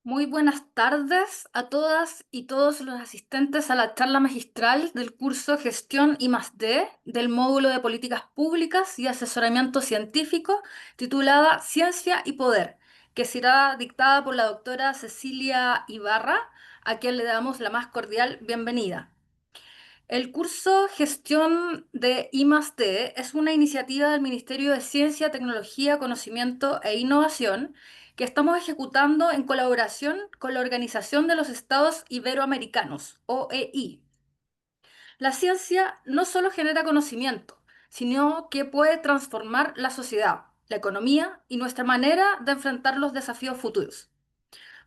Muy buenas tardes a todas y todos los asistentes a la charla magistral del curso Gestión I+D del módulo de Políticas Públicas y Asesoramiento Científico titulada Ciencia y Poder, que será dictada por la doctora Cecilia Ibarra, a quien le damos la más cordial bienvenida. El curso Gestión de I+D es una iniciativa del Ministerio de Ciencia, Tecnología, Conocimiento e Innovación que estamos ejecutando en colaboración con la Organización de los Estados Iberoamericanos, OEI. La ciencia no solo genera conocimiento, sino que puede transformar la sociedad, la economía y nuestra manera de enfrentar los desafíos futuros.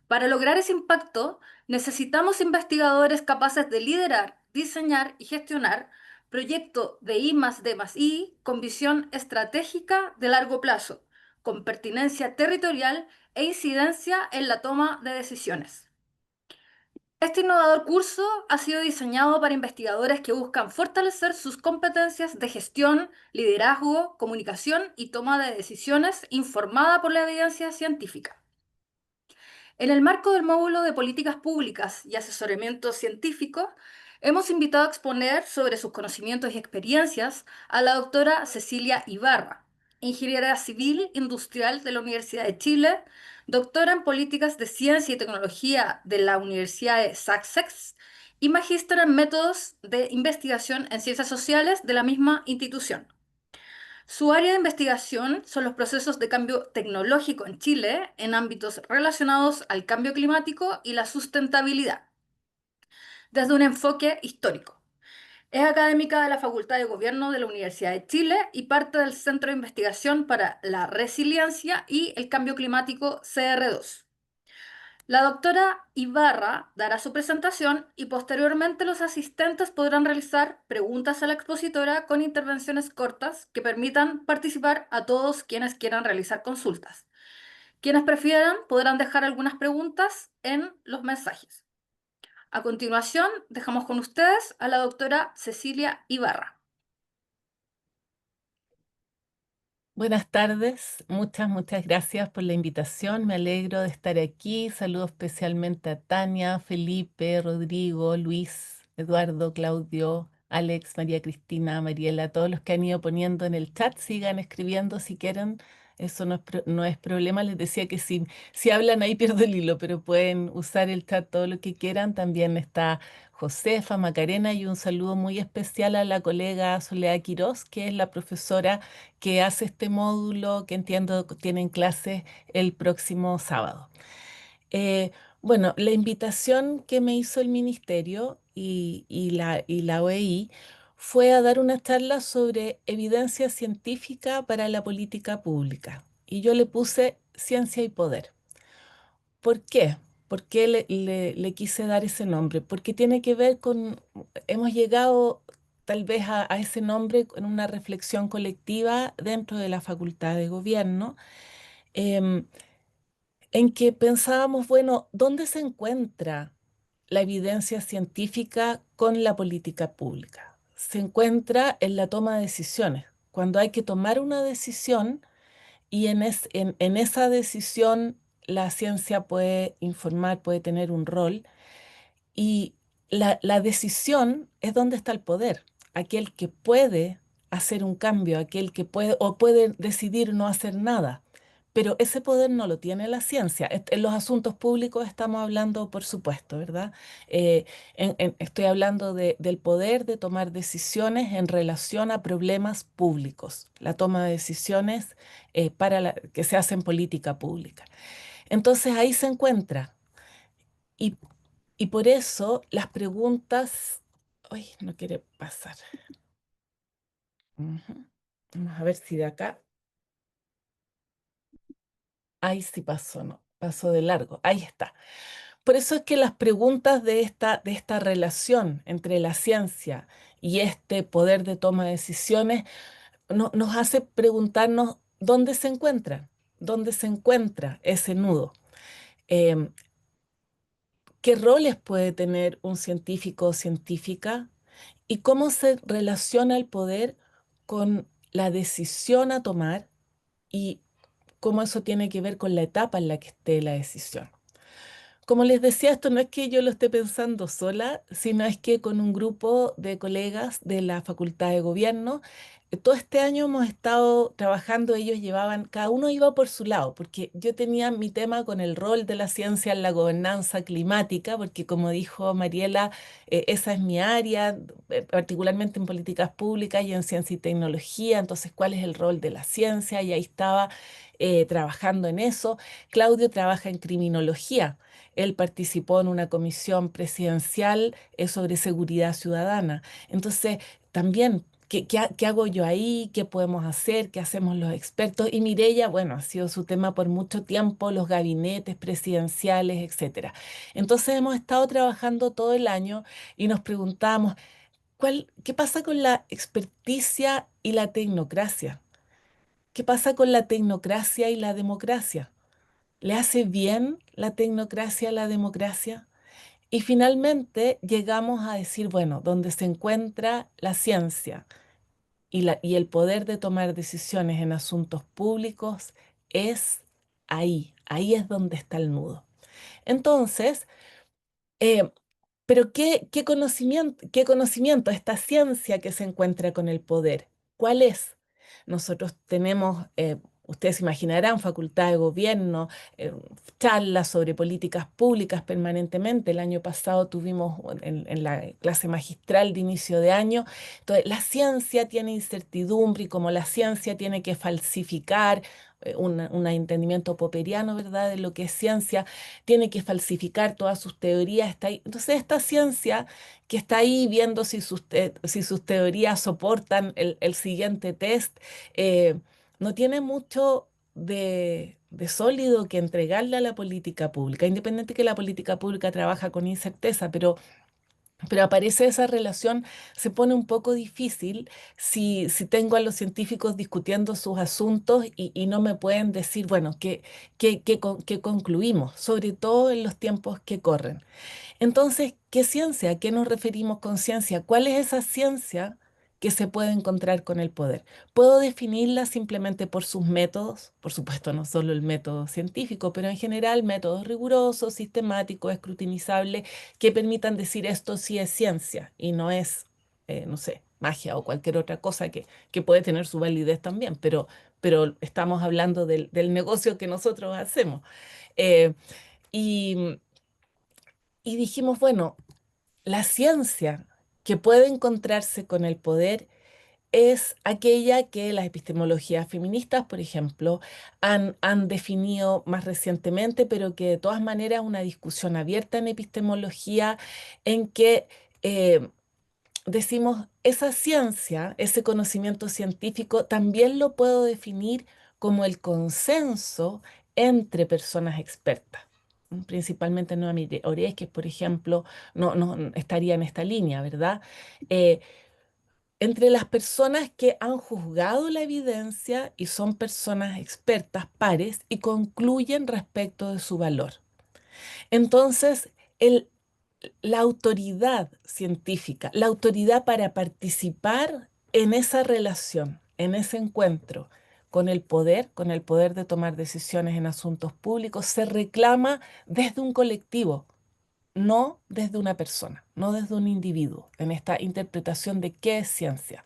Para lograr ese impacto, necesitamos investigadores capaces de liderar, diseñar y gestionar proyectos de I+D+I con visión estratégica de largo plazo, con pertinencia territorial e incidencia en la toma de decisiones. Este innovador curso ha sido diseñado para investigadores que buscan fortalecer sus competencias de gestión, liderazgo, comunicación y toma de decisiones informada por la evidencia científica. En el marco del módulo de Políticas Públicas y Asesoramiento Científico, hemos invitado a exponer sobre sus conocimientos y experiencias a la doctora Cecilia Ibarra, ingeniera civil industrial de la Universidad de Chile, doctora en Políticas de Ciencia y Tecnología de la Universidad de Sussex y magíster en Métodos de Investigación en Ciencias Sociales de la misma institución. Su área de investigación son los procesos de cambio tecnológico en Chile en ámbitos relacionados al cambio climático y la sustentabilidad, desde un enfoque histórico. Es académica de la Facultad de Gobierno de la Universidad de Chile y parte del Centro de Investigación para la Resiliencia y el Cambio Climático CR2. La doctora Ibarra dará su presentación y posteriormente los asistentes podrán realizar preguntas a la expositora con intervenciones cortas que permitan participar a todos quienes quieran realizar consultas. Quienes prefieran podrán dejar algunas preguntas en los mensajes. A continuación, dejamos con ustedes a la doctora Cecilia Ibarra. Buenas tardes, muchas gracias por la invitación. Me alegro de estar aquí. Saludo especialmente a Tania, Felipe, Rodrigo, Luis, Eduardo, Claudio, Alex, María Cristina, Mariela, todos los que han ido poniendo en el chat. Sigan escribiendo si quieren. Eso no es problema. Les decía que si hablan ahí pierdo el hilo, pero pueden usar el chat todo lo que quieran. También está Josefa, Macarena y un saludo muy especial a la colega Soledad Quirós, que es la profesora que hace este módulo, que entiendo que tienen clases el próximo sábado. Eh, bueno, la invitación que me hizo el ministerio y la OEI fue a dar una charla sobre evidencia científica para la política pública. Y yo le puse ciencia y poder. ¿Por qué? ¿Por qué le quise dar ese nombre? Porque tiene que ver con, hemos llegado tal vez a ese nombre en una reflexión colectiva dentro de la Facultad de Gobierno, em, en que pensábamos, bueno, ¿dónde se encuentra la evidencia científica con la política pública? Se encuentra en la toma de decisiones. Cuando hay que tomar una decisión, y en esa decisión la ciencia puede informar, puede tener un rol, y la decisión es donde está el poder, aquel que puede hacer un cambio, aquel que puede o puede decidir no hacer nada. Pero ese poder no lo tiene la ciencia. En los asuntos públicos estamos hablando, por supuesto, ¿verdad? Estoy hablando del poder de tomar decisiones en relación a problemas públicos, la toma de decisiones que se hace en política pública. Entonces ahí se encuentra. Y, y por eso las preguntas... Ay, no quiere pasar. Ujú. Vamos a ver si de acá... Ahí sí pasó, no, pasó de largo. Ahí está. Por eso es que las preguntas de esta relación entre la ciencia y este poder de toma de decisiones nos hace preguntarnos dónde se encuentra ese nudo. Em, ¿Qué roles puede tener un científico o científica? ¿Y cómo se relaciona el poder con la decisión a tomar y cómo eso tiene que ver con la etapa en la que esté la decisión? Como les decía, esto no es que yo lo esté pensando sola, sino es que con un grupo de colegas de la Facultad de Gobierno, todo este año hemos estado trabajando, ellos llevaban, cada uno iba por su lado, porque yo tenía mi tema con el rol de la ciencia en la gobernanza climática, porque como dijo Mariela, esa es mi área, particularmente en políticas públicas y en ciencia y tecnología, entonces, ¿cuál es el rol de la ciencia? Y ahí estaba trabajando en eso. Claudio trabaja en criminología. Él participó en una comisión presidencial sobre seguridad ciudadana. Entonces, también, ¿qué hago yo ahí? ¿Qué podemos hacer? ¿Qué hacemos los expertos? Y Mireya, bueno, ha sido su tema por mucho tiempo, los gabinetes presidenciales, etcétera. Entonces, hemos estado trabajando todo el año y nos preguntamos, ¿qué pasa con la experticia y la tecnocracia? ¿Qué pasa con la tecnocracia y la democracia? ¿Le hace bien la tecnocracia a la democracia? Y finalmente llegamos a decir, bueno, donde se encuentra la ciencia y el poder de tomar decisiones en asuntos públicos es ahí es donde está el nudo. Entonces, eh, pero qué conocimiento, esta ciencia que se encuentra con el poder? ¿Cuál es? Nosotros tenemos, ustedes imaginarán, facultad de gobierno, eh, charlas sobre políticas públicas permanentemente. El año pasado tuvimos en la clase magistral de inicio de año. Entonces, la ciencia tiene incertidumbre y como la ciencia tiene que falsificar un entendimiento popperiano, ¿verdad?, de lo que es ciencia, tiene que falsificar todas sus teorías, está ahí. Entonces, esta ciencia que está ahí viendo si sus teorías soportan el siguiente test, eh, no tiene mucho de sólido que entregarle a la política pública, independiente que la política pública trabaja con incerteza, pero aparece esa relación, se pone un poco difícil si tengo a los científicos discutiendo sus asuntos y no me pueden decir, bueno, qué concluimos, sobre todo en los tiempos que corren. Entonces, ¿qué ciencia? ¿A qué nos referimos con ciencia? ¿Cuál es esa ciencia que se puede encontrar con el poder? ¿Puedo definirla simplemente por sus métodos? Por supuesto, no solo el método científico, pero en general métodos rigurosos, sistemáticos, escrutinizables, que permitan decir esto sí es ciencia y no es, no sé, magia o cualquier otra cosa que puede tener su validez también, pero estamos hablando del negocio que nosotros hacemos. Eh, y, y dijimos, bueno, la ciencia que puede encontrarse con el poder es aquella que las epistemologías feministas, por ejemplo, han definido más recientemente, pero que de todas maneras una discusión abierta en epistemología en que decimos, esa ciencia, ese conocimiento científico, también lo puedo definir como el consenso entre personas expertas. Principalmente Noam Oreskes, por ejemplo, no estaría en esta línea, ¿verdad? Eh, Entre las personas que han juzgado la evidencia y son personas expertas, pares, y concluyen respecto de su valor. Entonces, el, la autoridad científica, la autoridad para participar en esa relación, en ese encuentro con el poder de tomar decisiones en asuntos públicos, se reclama desde un colectivo, no desde una persona, no desde un individuo, en esta interpretación de qué es ciencia,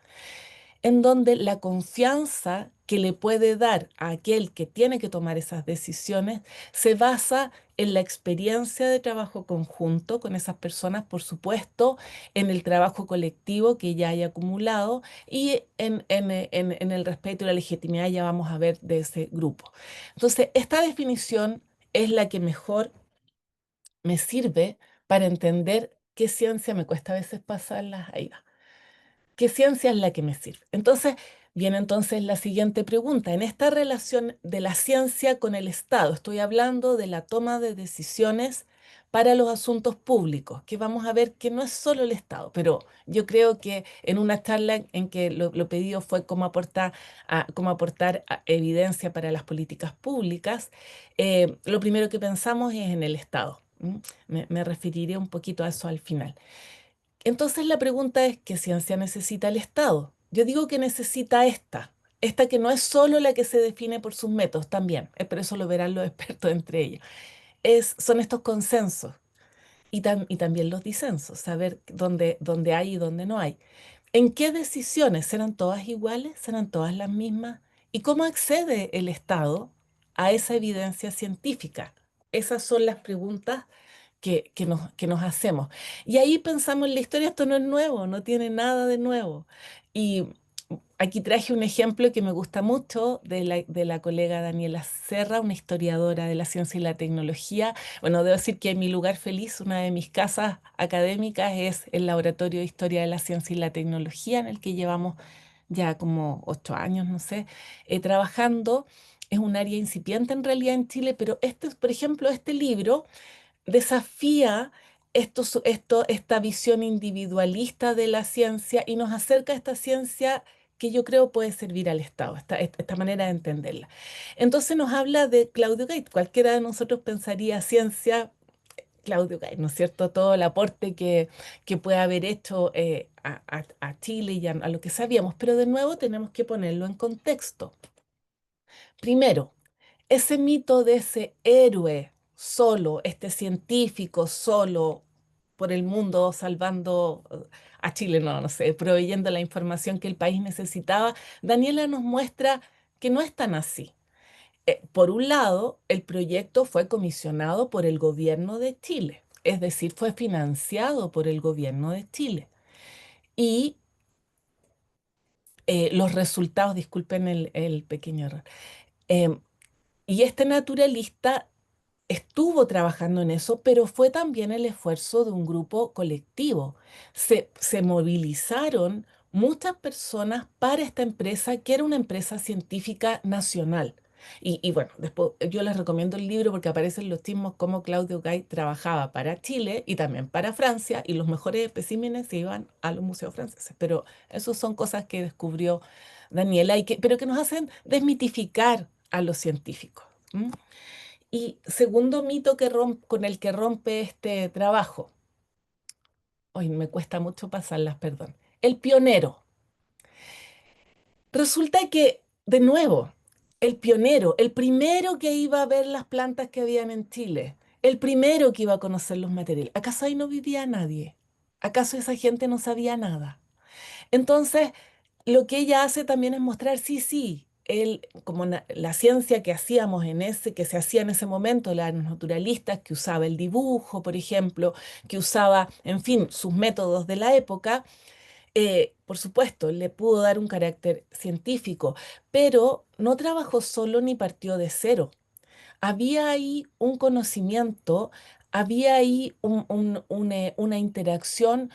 en donde la confianza que le puede dar a aquel que tiene que tomar esas decisiones se basa en la experiencia de trabajo conjunto con esas personas, por supuesto, en el trabajo colectivo que ya haya acumulado y en el respeto y la legitimidad, ya vamos a ver, de ese grupo. Entonces, esta definición es la que mejor me sirve para entender qué ciencia me cuesta a veces pasarlas ahí. ¿Qué ciencia es la que me sirve? Entonces, viene entonces la siguiente pregunta. En esta relación de la ciencia con el Estado, estoy hablando de la toma de decisiones para los asuntos públicos, que vamos a ver que no es solo el Estado, pero yo creo que en una charla en que lo pedido fue cómo aportar evidencia para las políticas públicas, lo primero que pensamos es en el Estado. Me referiré un poquito a eso al final. Entonces la pregunta es, ¿qué ciencia necesita el Estado? Yo digo que necesita esta que no es solo la que se define por sus métodos también, pero eso lo verán los expertos entre ellos. son estos consensos y también los disensos, saber dónde hay y dónde no hay. ¿En qué decisiones? ¿Serán todas iguales? ¿Serán todas las mismas? ¿Y cómo accede el Estado a esa evidencia científica? Esas son las preguntas que nos hacemos. Y ahí pensamos en la historia, esto no es nuevo, no tiene nada de nuevo. Y aquí traje un ejemplo que me gusta mucho de la colega Daniela Serra, una historiadora de la ciencia y la tecnología. Bueno, debo decir que en mi lugar feliz, una de mis casas académicas es el Laboratorio de Historia de la Ciencia y la Tecnología, en el que llevamos ya como 8 años, no sé, trabajando. Es un área incipiente en realidad en Chile, pero por ejemplo, este libro desafía esta visión individualista de la ciencia y nos acerca a esta ciencia que yo creo puede servir al Estado, esta manera de entenderla. Entonces nos habla de Claudio Gait. Cualquiera de nosotros pensaría ciencia, Claudio Gait, ¿no es cierto? Todo el aporte que puede haber hecho a Chile y a lo que sabíamos, pero de nuevo tenemos que ponerlo en contexto. Primero, ese mito de ese héroe solo, este científico solo por el mundo salvando a Chile, no sé, proveyendo la información que el país necesitaba, Daniela nos muestra que no es tan así. Por un lado, el proyecto fue comisionado por el gobierno de Chile, es decir, fue financiado por el gobierno de Chile. Y los resultados, disculpen el pequeño error, em, y este naturalista estuvo trabajando en eso, pero fue también el esfuerzo de un grupo colectivo. Se movilizaron muchas personas para esta empresa, que era una empresa científica nacional. Y bueno, después yo les recomiendo el libro porque aparecen los chismos cómo Claudio Gay trabajaba para Chile y también para Francia, y los mejores especímenes se iban a los museos franceses. Pero eso son cosas que descubrió Daniela, pero que nos hacen desmitificar a los científicos. ¿M? Y segundo mito con el que rompe este trabajo, hoy me cuesta mucho pasarlas, perdón, el pionero. Resulta que, de nuevo, el pionero, el primero que iba a ver las plantas que habían en Chile, el primero que iba a conocer los materiales, ¿acaso ahí no vivía nadie? ¿Acaso esa gente no sabía nada? Entonces, lo que ella hace también es mostrar, sí, sí, como la ciencia que hacíamos que se hacía en ese momento, los naturalistas, que usaba el dibujo, por ejemplo, que usaba, en fin, sus métodos de la época, por supuesto, le pudo dar un carácter científico, pero no trabajó solo ni partió de cero. Había ahí un conocimiento, había ahí una interacción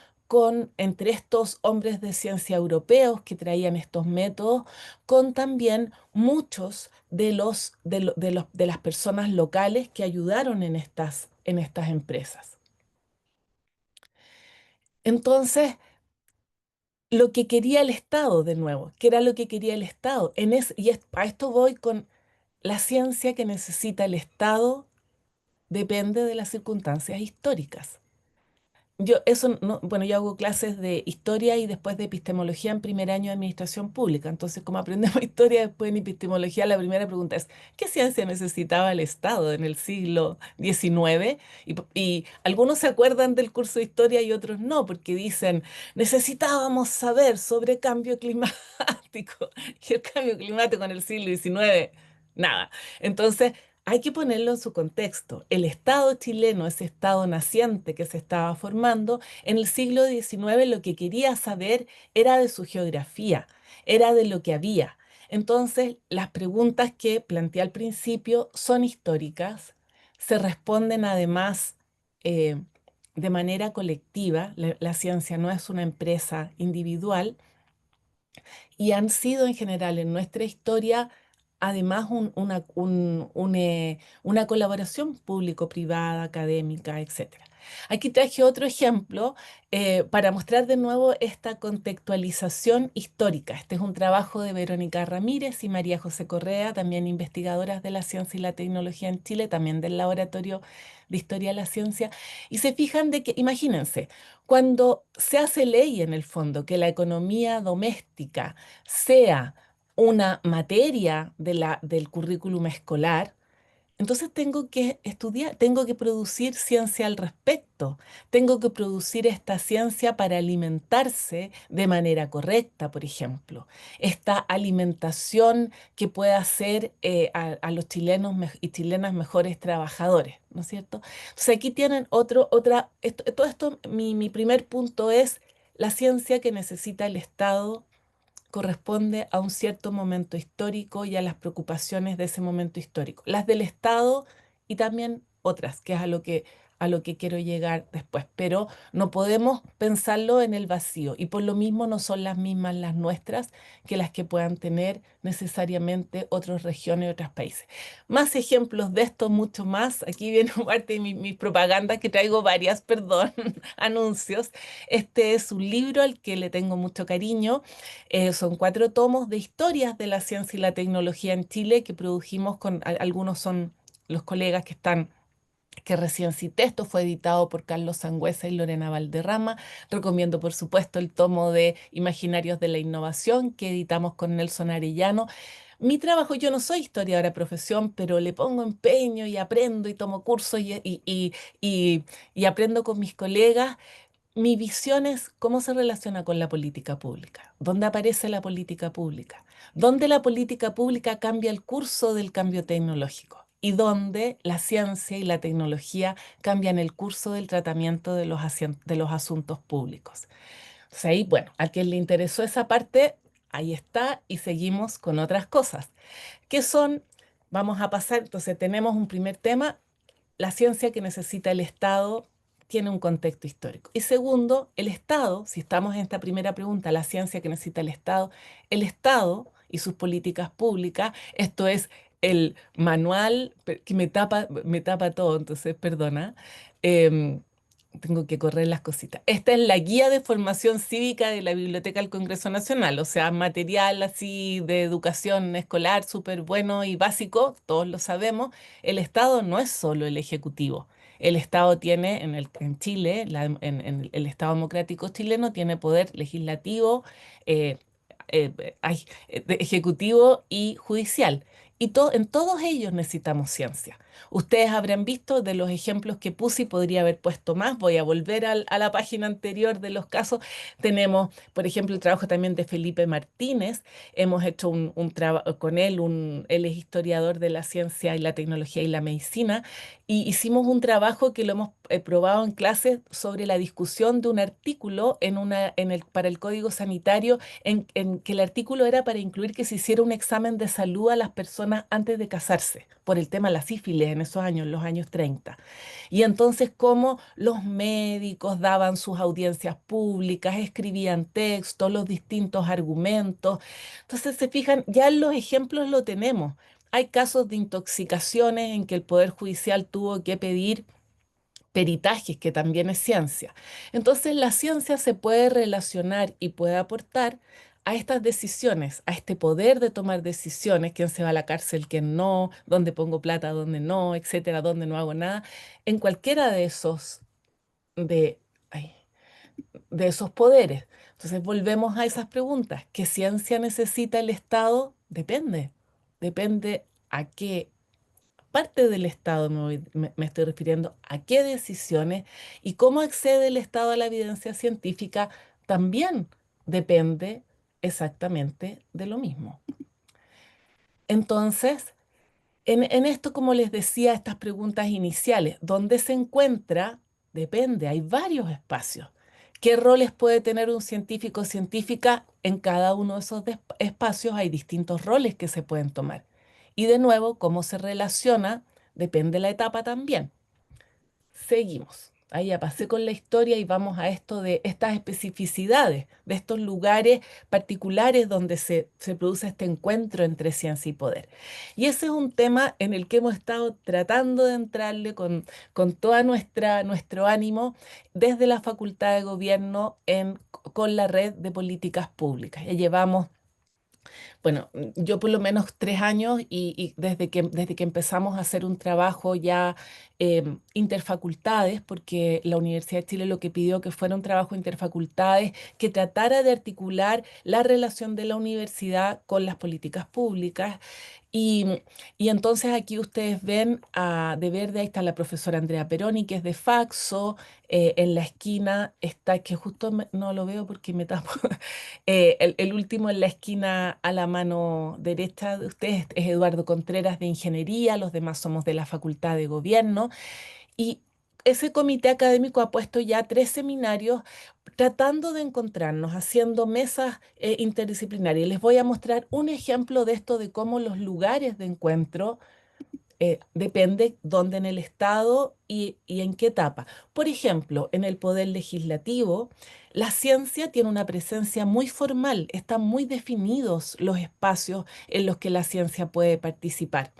entre estos hombres de ciencia europeos que traían estos métodos, con también muchos de las personas locales que ayudaron en estas empresas. Entonces, lo que quería el Estado, de nuevo, ¿qué era lo que quería el Estado? A esto voy con la ciencia que necesita el Estado depende de las circunstancias históricas. Bueno, yo hago clases de historia y después de epistemología en primer año de administración pública. Entonces, como aprendemos historia después en epistemología, la primera pregunta es, ¿qué ciencia necesitaba el Estado en el siglo XIX? Y algunos se acuerdan del curso de historia y otros no, porque dicen, necesitábamos saber sobre cambio climático. Y el cambio climático en el siglo XIX, nada. Entonces, hay que ponerlo en su contexto. El Estado chileno, ese Estado naciente que se estaba formando, en el siglo XIX lo que quería saber era de su geografía, era de lo que había. Entonces, las preguntas que planteé al principio son históricas, se responden además eh, de manera colectiva. La ciencia no es una empresa individual y han sido en general en nuestra historia además una colaboración público-privada, académica, etcétera. Aquí traje otro ejemplo para mostrar de nuevo esta contextualización histórica. Este es un trabajo de Verónica Ramírez y María José Correa, también investigadoras de la ciencia y la tecnología en Chile, también del Laboratorio de Historia de la Ciencia. Y se fijan de que, imagínense, cuando se hace ley en el fondo que la economía doméstica sea una materia del currículum escolar, Entonces tengo que estudiar, tengo que producir ciencia al respecto, tengo que producir esta ciencia para alimentarse de manera correcta, por ejemplo. Esta alimentación que pueda hacer a los chilenos y chilenas mejores trabajadores, ¿no es cierto? Entonces aquí tienen todo esto, mi primer punto es la ciencia que necesita el Estado corresponde a un cierto momento histórico y a las preocupaciones de ese momento histórico, las del Estado y también otras, que es a lo que quiero llegar después, pero no podemos pensarlo en el vacío y por lo mismo no son las mismas las nuestras que las que puedan tener necesariamente otras regiones y otros países. Más ejemplos de esto, mucho más. Aquí viene parte de mi propaganda, que traigo varias, perdón, anuncios. Este es un libro al que le tengo mucho cariño. Son 4 tomos de historias de la ciencia y la tecnología en Chile que produjimos algunos son los colegas que recién cité. Esto fue editado por Carlos Sangüesa y Lorena Valderrama. Recomiendo, por supuesto, el tomo de Imaginarios de la Innovación que editamos con Nelson Arellano. Mi trabajo, yo no soy historiadora de profesión, pero le pongo empeño y aprendo y tomo cursos y aprendo con mis colegas. Mi visión es cómo se relaciona con la política pública, dónde aparece la política pública, dónde la política pública cambia el curso del cambio tecnológico y dónde la ciencia y la tecnología cambian el curso del tratamiento de de los asuntos públicos. Entonces ahí, bueno, a quien le interesó esa parte, ahí está y seguimos con otras cosas. ¿Qué son? Vamos a pasar, entonces tenemos un primer tema, la ciencia que necesita el Estado tiene un contexto histórico. Y segundo, el Estado, si estamos en esta primera pregunta, la ciencia que necesita el Estado y sus políticas públicas, esto es el manual que me tapa todo, entonces perdona. em, Tengo que correr las cositas. Esta es la guía de formación cívica de la Biblioteca del Congreso Nacional, o sea, material así de educación escolar súper bueno y básico, todos lo sabemos. El Estado no es solo el Ejecutivo. El Estado tiene, en Chile, en el Estado democrático chileno, tiene poder legislativo, eh, ejecutivo y judicial. Y en todos ellos necesitamos ciencia. Ustedes habrán visto de los ejemplos que puse y podría haber puesto más. Voy a volver a la página anterior de los casos. Tenemos, por ejemplo, el trabajo también de Felipe Martínez. Hemos hecho un trabajo con él. Él es historiador de la ciencia y la tecnología y la medicina. Y hicimos un trabajo que lo hemos probado en clases sobre la discusión de un artículo para el Código Sanitario, en que el artículo era para incluir que se hiciera un examen de salud a las personas antes de casarse, por el tema de la sífilis en esos años, los años 30. Y entonces cómo los médicos daban sus audiencias públicas, escribían textos, los distintos argumentos. Entonces, se fijan, ya los ejemplos lo tenemos. Hay casos de intoxicaciones en que el Poder Judicial tuvo que pedir peritajes, que también es ciencia. Entonces, la ciencia se puede relacionar y puede aportar a estas decisiones, a este poder de tomar decisiones, quién se va a la cárcel, quién no, dónde pongo plata, dónde no, etcétera, dónde no hago nada, en cualquiera de de, ay, de esos poderes. Entonces, volvemos a esas preguntas. ¿Qué ciencia necesita el Estado? Depende. Depende a qué parte del Estado me estoy refiriendo, a qué decisiones y cómo accede el Estado a la evidencia científica también depende exactamente de lo mismo. Entonces, en esto, como les decía, estas preguntas iniciales, ¿dónde se encuentra? Depende, hay varios espacios. ¿Qué roles puede tener un científico o científica? En cada uno de esos espacios hay distintos roles que se pueden tomar. Y de nuevo, cómo se relaciona, depende de la etapa también. Seguimos. Ahí ya pasé con la historia y vamos a esto de estas especificidades, de estos lugares particulares donde se produce este encuentro entre ciencia y poder. Y ese es un tema en el que hemos estado tratando de entrarle con toda nuestro ánimo desde la Facultad de Gobierno con la red de políticas públicas. Ya llevamos, bueno, yo por lo menos 3 años y desde que empezamos a hacer un trabajo ya interfacultades, porque la Universidad de Chile lo que pidió que fuera un trabajo interfacultades que tratara de articular la relación de la universidad con las políticas públicas. Y, y entonces aquí ustedes ven de verde, ahí está la profesora Andrea Peroni, que es de Faxo, en la esquina está, que justo no lo veo porque me tapo, el último en la esquina a la mano derecha de ustedes es Eduardo Contreras de Ingeniería, los demás somos de la Facultad de Gobierno, y ese comité académico ha puesto ya 3 seminarios tratando de encontrarnos, haciendo mesas interdisciplinarias. Les voy a mostrar un ejemplo de esto, de cómo los lugares de encuentro depende dónde en el Estado y en qué etapa. Por ejemplo, en el poder legislativo, la ciencia tiene una presencia muy formal, están muy definidos los espacios en los que la ciencia puede participar.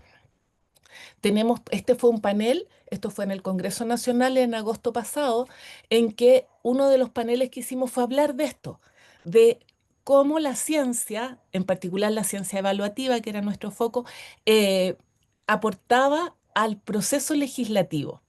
Este fue un panel, esto fue en el Congreso Nacional en agosto pasado, en que uno de los paneles que hicimos fue hablar de esto, de cómo la ciencia, en particular la ciencia evaluativa, que era nuestro foco, eh, aportaba al proceso legislativo.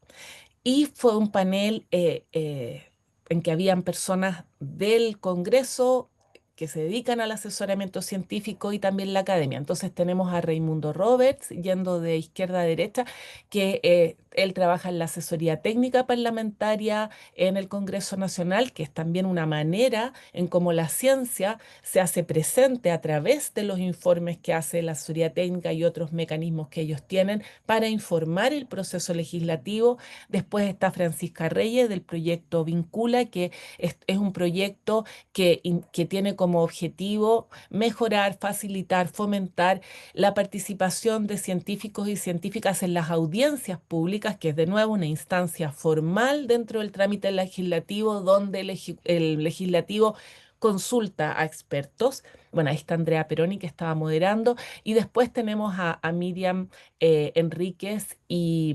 Y fue un panel en que habían personas del Congreso que se dedican al asesoramiento científico y también la academia. Entonces tenemos a Raimundo Roberts, yendo de izquierda a derecha, que él trabaja en la asesoría técnica parlamentaria en el Congreso Nacional, que es también una manera en cómo la ciencia se hace presente a través de los informes que hace la asesoría técnica y otros mecanismos que ellos tienen para informar el proceso legislativo. Después está Francisca Reyes del proyecto Vincula, que es un proyecto que tiene como objetivo mejorar, facilitar, fomentar la participación de científicos y científicas en las audiencias públicas, que es de nuevo una instancia formal dentro del trámite legislativo donde el legislativo consulta a expertos. Bueno, ahí está Andrea Peroni que estaba moderando y después tenemos a Miriam Enríquez y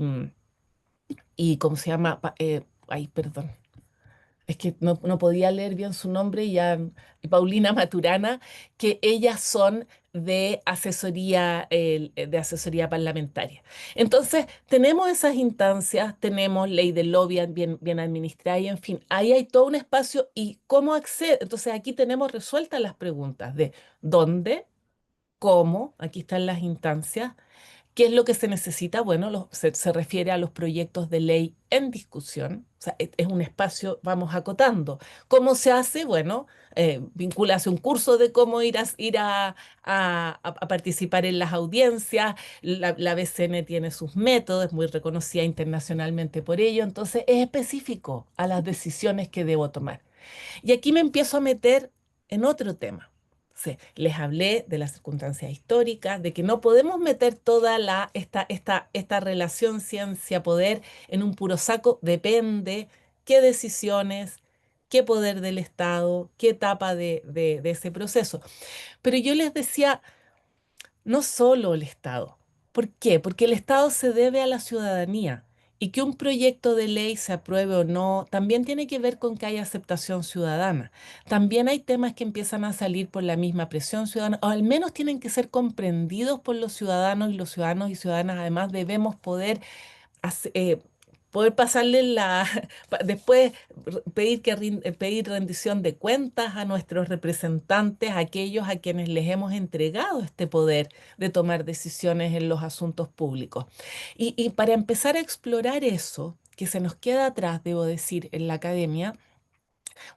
¿cómo se llama? Ay, perdón. Es que no podía leer bien su nombre, y Paulina Maturana, que ellas son de asesoría parlamentaria. Entonces, tenemos esas instancias, tenemos ley del lobby bien administrada y en fin, ahí hay todo un espacio y cómo acceder. Entonces, aquí tenemos resueltas las preguntas de dónde, cómo, aquí están las instancias. ¿Qué es lo que se necesita? Bueno, se refiere a los proyectos de ley en discusión. O sea, es un espacio, vamos acotando. ¿Cómo se hace? Bueno, hace un curso de cómo ir a participar en las audiencias. La BCN tiene sus métodos, es muy reconocida internacionalmente por ello. Entonces, es específico a las decisiones que debo tomar. Y aquí me empiezo a meter en otro tema. Sí, les hablé de las circunstancias históricas, de que no podemos meter toda esta relación ciencia-poder en un puro saco. Depende qué decisiones, qué poder del Estado, qué etapa de ese proceso. Pero yo les decía, no solo el Estado. ¿Por qué? Porque el Estado se debe a la ciudadanía y que un proyecto de ley se apruebe o no también tiene que ver con que haya aceptación ciudadana. También hay temas que empiezan a salir por la misma presión ciudadana, o al menos tienen que ser comprendidos por los ciudadanos, y los ciudadanos y ciudadanas además debemos hace- eh, poder pasarle después pedir rendición de cuentas a nuestros representantes, a aquellos a quienes les hemos entregado este poder de tomar decisiones en los asuntos públicos. Y para empezar a explorar eso, que se nos queda atrás, debo decir, en la academia,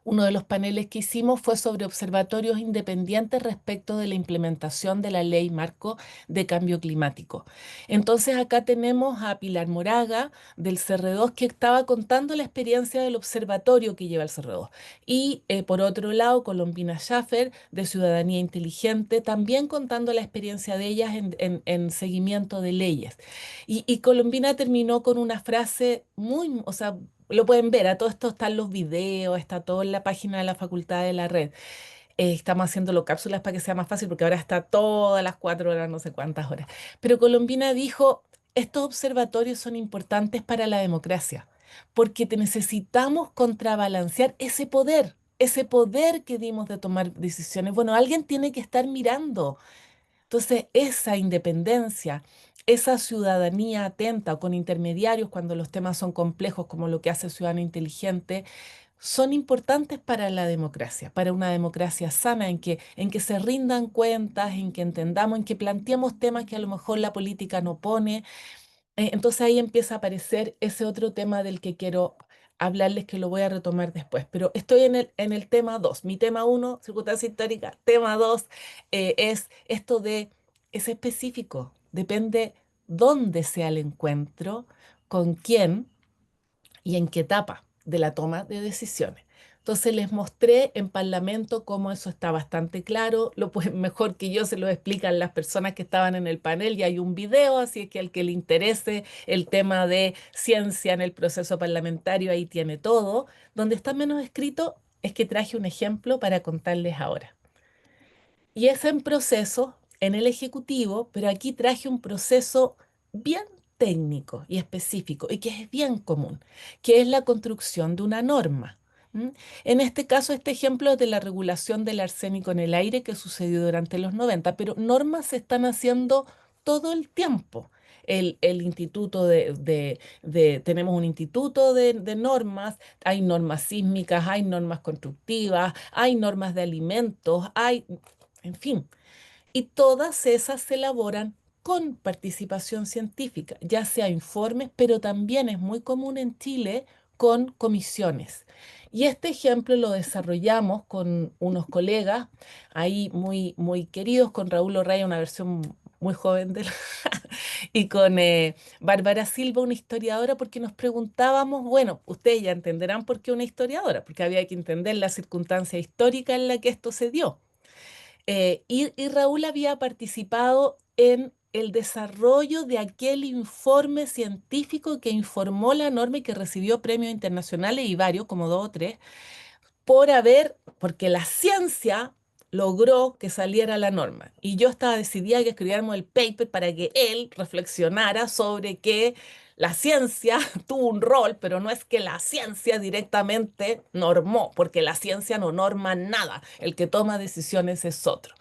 uno de los paneles que hicimos fue sobre observatorios independientes respecto de la implementación de la ley marco de cambio climático. Entonces acá tenemos a Pilar Moraga del CR2 que estaba contando la experiencia del observatorio que lleva el CR2. Y por otro lado, Colombina Schaffer de Ciudadanía Inteligente también contando la experiencia de ellas en seguimiento de leyes. Y Colombina terminó con una frase muy, o sea, lo pueden ver, a todo esto están los videos, está todo en la página de la Facultad de la Red. Estamos haciéndolo cápsulas para que sea más fácil porque ahora está todas las 4 horas, no sé cuántas horas. Pero Colombina dijo, estos observatorios son importantes para la democracia porque necesitamos contrabalancear ese poder que dimos de tomar decisiones. Bueno, alguien tiene que estar mirando. Entonces, esa independencia, esa ciudadanía atenta o con intermediarios cuando los temas son complejos, como lo que hace Ciudadano Inteligente, son importantes para la democracia, para una democracia sana, en que se rindan cuentas, en que entendamos, en que planteemos temas que a lo mejor la política no pone. Entonces ahí empieza a aparecer ese otro tema del que quiero hablarles, que lo voy a retomar después. Pero estoy en el tema 2. Mi tema uno, circunstancia histórica. Tema 2 es específico. Depende dónde sea el encuentro, con quién y en qué etapa de la toma de decisiones. Entonces les mostré en Parlamento cómo eso está bastante claro, pues mejor que yo se lo explican las personas que estaban en el panel y hay un video, así es que al que le interese el tema de ciencia en el proceso parlamentario, ahí tiene todo. Donde está menos escrito es que traje un ejemplo para contarles ahora. Y es en proceso, en el Ejecutivo, pero aquí traje un proceso bien técnico y específico y que es bien común, que es la construcción de una norma. ¿M? En este caso, este ejemplo es de la regulación del arsénico en el aire que sucedió durante los 90, pero normas se están haciendo todo el tiempo. El instituto tenemos un instituto de normas, hay normas sísmicas, hay normas constructivas, hay normas de alimentos, en fin, y todas esas se elaboran con participación científica, ya sea informes, pero también es muy común en Chile con comisiones. Y este ejemplo lo desarrollamos con unos colegas ahí muy, muy queridos, con Raúl Orraya, una versión muy joven de y con Bárbara Silva, una historiadora, porque nos preguntábamos, bueno, ustedes ya entenderán por qué una historiadora, porque había que entender la circunstancia histórica en la que esto se dio. Y Raúl había participado en el desarrollo de aquel informe científico que informó la norma y que recibió premios internacionales y varios, como dos o tres, porque la ciencia logró que saliera la norma. Y yo estaba decidida que escribiéramos el paper para que él reflexionara sobre que la ciencia tuvo un rol, pero no es que la ciencia directamente normó, porque la ciencia no norma nada. El que toma decisiones es otro.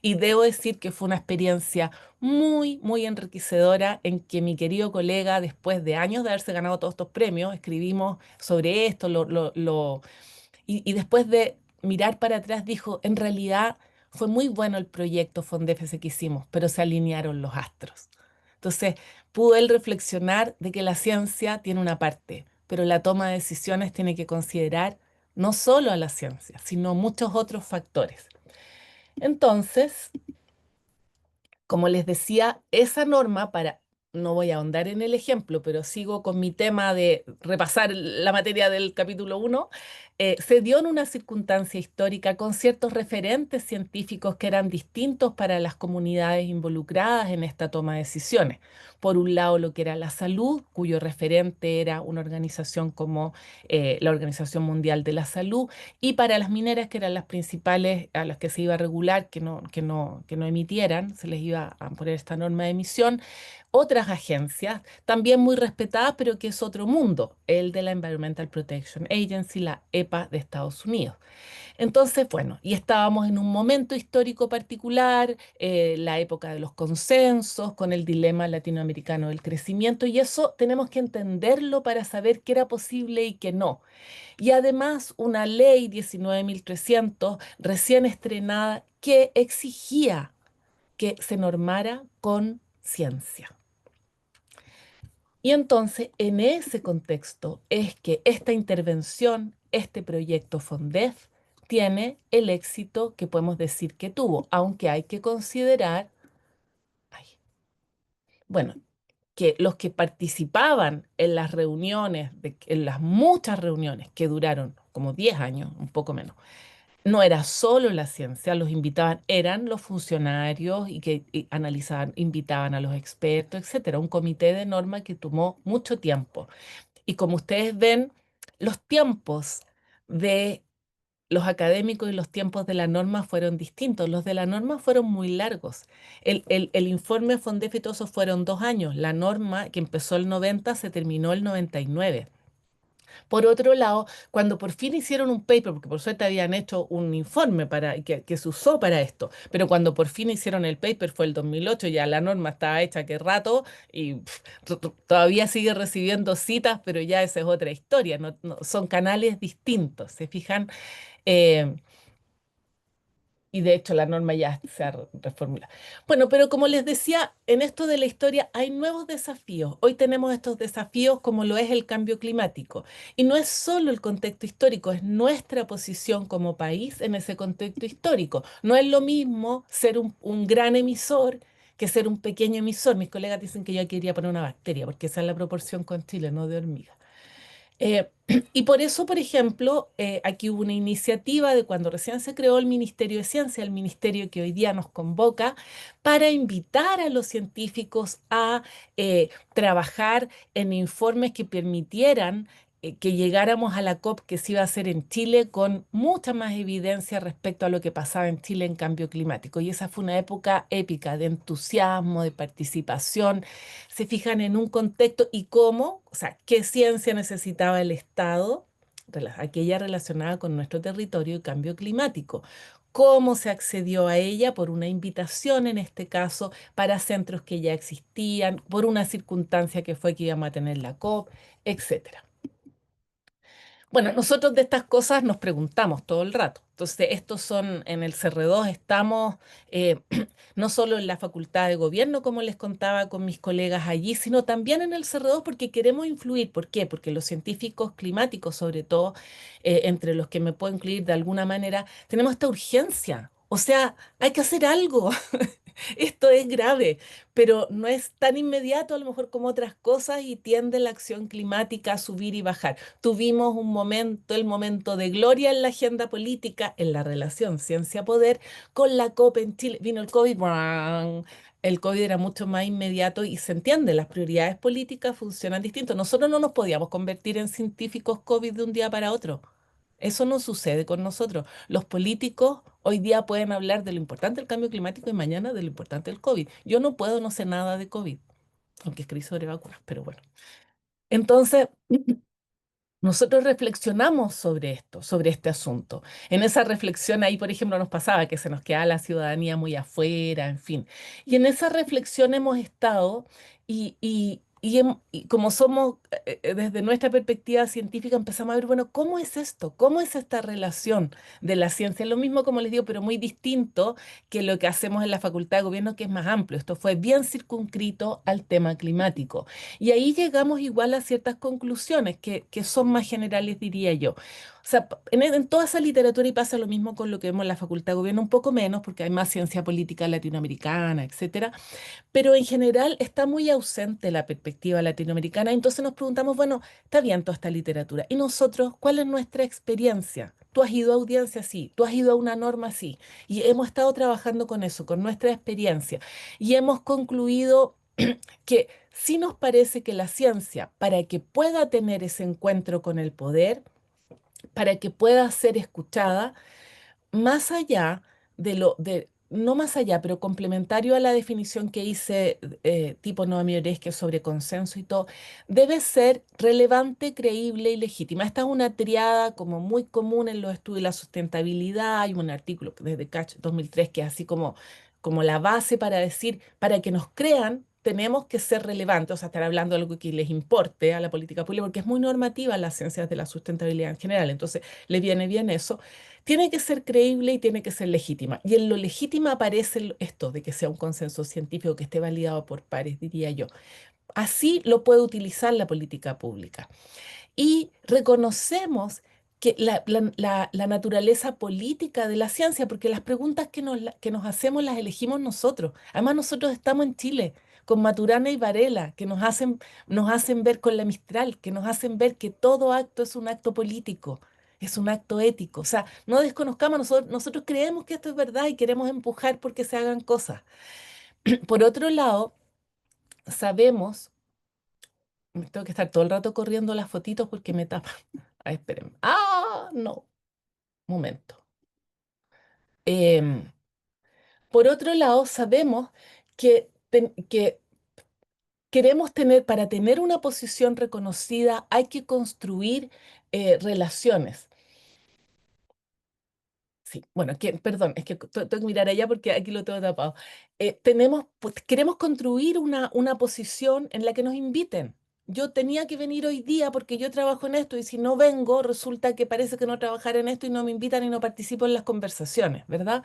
Y debo decir que fue una experiencia muy, muy enriquecedora en que mi querido colega, después de años de haberse ganado todos estos premios, escribimos sobre esto, y después de mirar para atrás dijo, en realidad fue muy bueno el proyecto Fondef ese que hicimos, pero se alinearon los astros. Entonces, pudo él reflexionar de que la ciencia tiene una parte, pero la toma de decisiones tiene que considerar no solo a la ciencia, sino muchos otros factores. Entonces, como les decía, esa norma no voy a ahondar en el ejemplo, pero sigo con mi tema de repasar la materia del capítulo 1, se dio en una circunstancia histórica con ciertos referentes científicos que eran distintos para las comunidades involucradas en esta toma de decisiones. Por un lado, lo que era la salud, cuyo referente era una organización como la Organización Mundial de la Salud, y para las mineras, que eran las principales a las que se iba a regular, que no emitieran, se les iba a poner esta norma de emisión, otras agencias, también muy respetadas, pero que es otro mundo, el de la Environmental Protection Agency, la EPA de Estados Unidos. Entonces, bueno, y estábamos en un momento histórico particular, la época de los consensos, con el dilema latinoamericano del crecimiento, y eso tenemos que entenderlo para saber qué era posible y qué no. Y además una ley 19.300 recién estrenada que exigía que se normara con ciencia. Y entonces, en ese contexto es que esta intervención, este proyecto FONDEF, tiene el éxito que podemos decir que tuvo, aunque hay que considerar, ay, bueno, que los que participaban en las reuniones, en las muchas reuniones que duraron como 10 años, un poco menos, no era solo la ciencia, los invitaban, eran los funcionarios y analizaban, invitaban a los expertos, etcétera. Un comité de norma que tomó mucho tiempo. Y como ustedes ven, los tiempos de los académicos y los tiempos de la norma fueron distintos. Los de la norma fueron muy largos. El informe Fondef y todo eso fueron 2 años. La norma, que empezó el 90, se terminó el 99. Por otro lado, cuando por fin hicieron un paper, porque por suerte habían hecho un informe que se usó para esto, pero cuando por fin hicieron el paper fue el 2008, ya la norma estaba hecha que rato y todavía sigue recibiendo citas, pero ya esa es otra historia, son canales distintos, ¿se fijan? Eh, y de hecho la norma ya se ha reformulado. Bueno, pero como les decía, en esto de la historia hay nuevos desafíos. Hoy tenemos estos desafíos como lo es el cambio climático. Y no es solo el contexto histórico, es nuestra posición como país en ese contexto histórico. No es lo mismo ser un gran emisor que ser un pequeño emisor. Mis colegas dicen que yo quería poner una bacteria, porque esa es la proporción con Chile, no de hormiga. Eh, y por eso, por ejemplo, aquí hubo una iniciativa de cuando recién se creó el Ministerio de Ciencia, el ministerio que hoy día nos convoca, para invitar a los científicos a trabajar en informes que permitieran que llegáramos a la COP que se iba a hacer en Chile con mucha más evidencia respecto a lo que pasaba en Chile en cambio climático. Y esa fue una época épica de entusiasmo, de participación, se fijan en un contexto y cómo, o sea, qué ciencia necesitaba el Estado, aquella relacionada con nuestro territorio y cambio climático. Cómo se accedió a ella por una invitación, en este caso, para centros que ya existían, por una circunstancia que fue que íbamos a tener la COP, etcétera. Bueno, nosotros de estas cosas nos preguntamos todo el rato. Entonces, estos son, en el CR2 estamos no solo en la Facultad de Gobierno, como les contaba con mis colegas allí, sino también en el CR2 porque queremos influir. ¿Por qué? Porque los científicos climáticos, sobre todo, entre los que me puedo incluir de alguna manera, tenemos esta urgencia. O sea, hay que hacer algo. Esto es grave, pero no es tan inmediato a lo mejor como otras cosas y tiende la acción climática a subir y bajar. Tuvimos un momento, el momento de gloria en la agenda política, en la relación ciencia-poder, con la COP en Chile. Vino el COVID, ¡buang! El COVID era mucho más inmediato y se entiende, las prioridades políticas funcionan distinto. Nosotros no nos podíamos convertir en científicos COVID de un día para otro. Eso no sucede con nosotros. Los políticos hoy día pueden hablar de lo importante del cambio climático y mañana de lo importante del COVID. Yo no puedo, no sé nada de COVID, aunque escribí sobre vacunas, pero bueno. Entonces, nosotros reflexionamos sobre esto, sobre este asunto. En esa reflexión ahí, por ejemplo, nos pasaba que se nos quedaba la ciudadanía muy afuera, en fin. Y en esa reflexión hemos estado y como somos, desde nuestra perspectiva científica, empezamos a ver, bueno, ¿cómo es esto? ¿Cómo es esta relación de la ciencia? Lo mismo, como les digo, pero muy distinto que lo que hacemos en la Facultad de Gobierno, que es más amplio. Esto fue bien circunscrito al tema climático. Y ahí llegamos igual a ciertas conclusiones que son más generales, diría yo. O sea, en toda esa literatura, y pasa lo mismo con lo que vemos en la Facultad de Gobierno, un poco menos, porque hay más ciencia política latinoamericana, etcétera, pero en general está muy ausente la perspectiva latinoamericana. Entonces nos preguntamos, bueno, está bien toda esta literatura. ¿Y nosotros cuál es nuestra experiencia? Tú has ido a audiencia, sí, tú has ido a una norma, sí, y hemos estado trabajando con eso, con nuestra experiencia, y hemos concluido que sí nos parece que la ciencia, para que pueda tener ese encuentro con el poder, para que pueda ser escuchada, más allá no más allá, pero complementario a la definición que hice tipo Noam Chomsky sobre consenso y todo, debe ser relevante, creíble y legítima. Esta es una triada como muy común en los estudios de la sustentabilidad. Hay un artículo desde Catch 2003 que es así como la base para decir, para que nos crean, tenemos que ser relevantes, o sea, estar hablando de algo que les importe a la política pública, porque es muy normativa en las ciencias de la sustentabilidad en general. Entonces, le viene bien eso, tiene que ser creíble y tiene que ser legítima. Y en lo legítima aparece esto de que sea un consenso científico que esté validado por pares, diría yo. Así lo puede utilizar la política pública. Y reconocemos que la naturaleza política de la ciencia, porque las preguntas que nos hacemos las elegimos nosotros. Además, nosotros estamos en Chile con Maturana y Varela, que nos hacen ver con la Mistral, que nos hacen ver que todo acto es un acto político, es un acto ético. O sea, no desconozcamos, nosotros creemos que esto es verdad y queremos empujar porque se hagan cosas. Por otro lado, sabemos, tengo que estar todo el rato corriendo las fotitos porque me tapan. Ah, espérenme. Ah, no. Momento. Em, por otro lado, sabemos que queremos tener, para tener una posición reconocida, hay que construir relaciones. Sí, bueno, perdón, es que tengo que mirar allá porque aquí lo tengo tapado. Pues, queremos construir una posición en la que nos inviten. Yo tenía que venir hoy día porque yo trabajo en esto y si no vengo, resulta que parece que no trabajar en esto y no me invitan y no participo en las conversaciones, ¿verdad?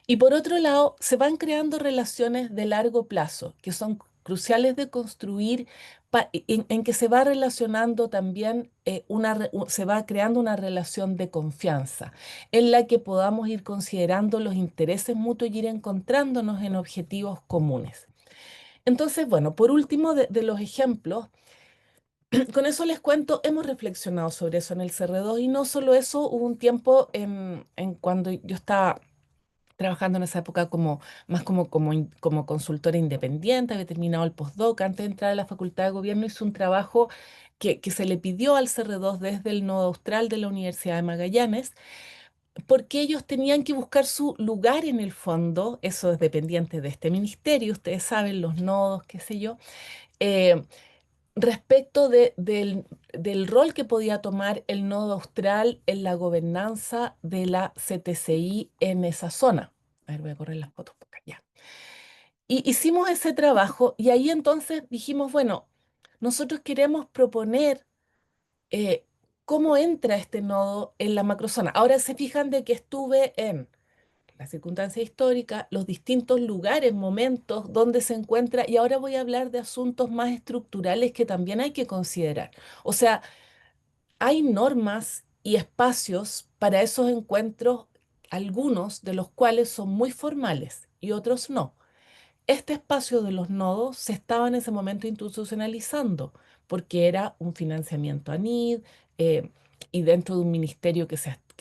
Y por otro lado, se van creando relaciones de largo plazo que son cruciales de construir, en que se va relacionando también, se va creando una relación de confianza, en la que podamos ir considerando los intereses mutuos y ir encontrándonos en objetivos comunes. Entonces, bueno, por último, de los ejemplos, con eso les cuento, hemos reflexionado sobre eso en el CR2 y no solo eso, hubo un tiempo en cuando yo estaba trabajando en esa época más como consultora independiente, había terminado el postdoc, antes de entrar a la Facultad de Gobierno hice un trabajo que se le pidió al CR2 desde el Nodo Austral de la Universidad de Magallanes, porque ellos tenían que buscar su lugar en el fondo, eso es dependiente de este ministerio, ustedes saben, los nodos, qué sé yo, eh, respecto del rol que podía tomar el Nodo Austral en la gobernanza de la CTCI en esa zona. A ver, voy a correr las fotos por acá, ya. Y hicimos ese trabajo y ahí entonces dijimos, bueno, nosotros queremos proponer eh, cómo entra este nodo en la macrozona. Ahora se fijan de que estuve en la circunstancia histórica, los distintos lugares, momentos donde se encuentra, y ahora voy a hablar de asuntos más estructurales que también hay que considerar. O sea, hay normas y espacios para esos encuentros, algunos de los cuales son muy formales y otros no. Este espacio de los nodos se estaba en ese momento institucionalizando porque era un financiamiento ANID, eh, y dentro de un ministerio que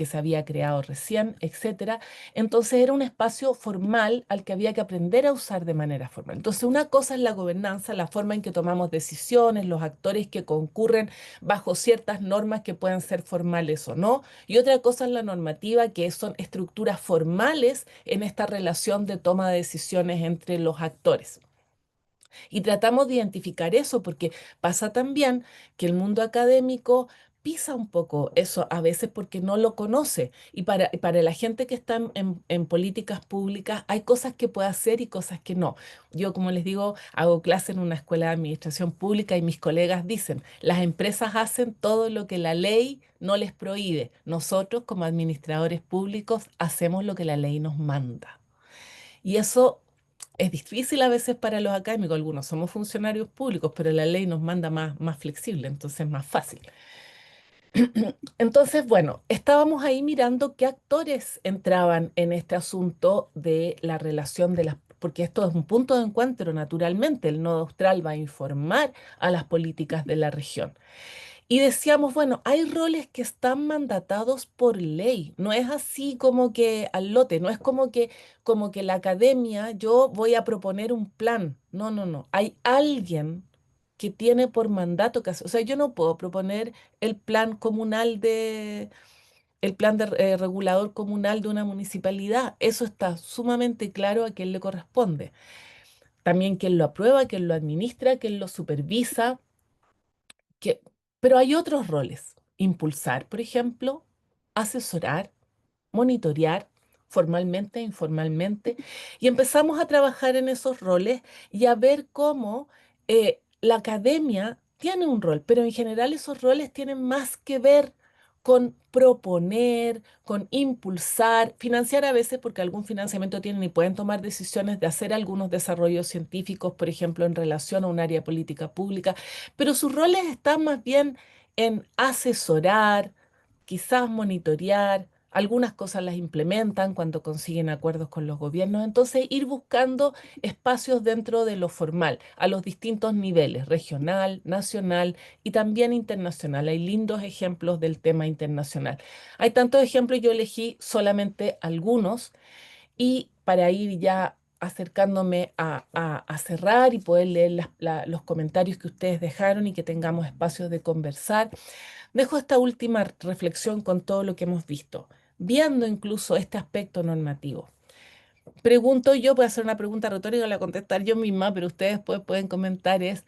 se había creado recién, etcétera. Entonces era un espacio formal al que había que aprender a usar de manera formal. Entonces una cosa es la gobernanza, la forma en que tomamos decisiones, los actores que concurren bajo ciertas normas que pueden ser formales o no, y otra cosa es la normativa, que son estructuras formales en esta relación de toma de decisiones entre los actores. Y tratamos de identificar eso porque pasa también que el mundo académico pisa un poco eso a veces porque no lo conoce. Y para la gente que está en políticas públicas hay cosas que puede hacer y cosas que no. Yo, como les digo, hago clase en una escuela de administración pública y mis colegas dicen, las empresas hacen todo lo que la ley no les prohíbe. Nosotros, como administradores públicos, hacemos lo que la ley nos manda. Y eso es difícil a veces para los académicos, algunos somos funcionarios públicos, pero la ley nos manda más flexible, entonces es más fácil. Entonces, bueno, estábamos ahí mirando qué actores entraban en este asunto de la relación de las, porque esto es un punto de encuentro naturalmente, el Nodo Austral va a informar a las políticas de la región. Y decíamos, bueno, hay roles que están mandatados por ley. No es así como que al lote, no es como que la academia, yo voy a proponer un plan. No, no, no. Hay alguien que tiene por mandato que hacer. O sea, yo no puedo proponer el plan comunal el plan de regulador comunal de una municipalidad. Eso está sumamente claro a quién le corresponde. También quién lo aprueba, quién lo administra, quién lo supervisa que, pero hay otros roles. Impulsar, por ejemplo, asesorar, monitorear formalmente e informalmente. Y empezamos a trabajar en esos roles y a ver cómo la academia tiene un rol, pero en general esos roles tienen más que ver con proponer, con impulsar, financiar a veces porque algún financiamiento tienen y pueden tomar decisiones de hacer algunos desarrollos científicos, por ejemplo, en relación a un área de política pública, pero sus roles están más bien en asesorar, quizás monitorear, algunas cosas las implementan cuando consiguen acuerdos con los gobiernos, entonces ir buscando espacios dentro de lo formal, a los distintos niveles, regional, nacional y también internacional. Hay lindos ejemplos del tema internacional. Hay tantos ejemplos, yo elegí solamente algunos y para ir ya acercándome a cerrar y poder leer los comentarios que ustedes dejaron y que tengamos espacios de conversar. Dejo esta última reflexión con todo lo que hemos visto, viendo incluso este aspecto normativo. Pregunto yo, voy a hacer una pregunta retórica, la voy a contestar yo misma, pero ustedes después pueden comentar es,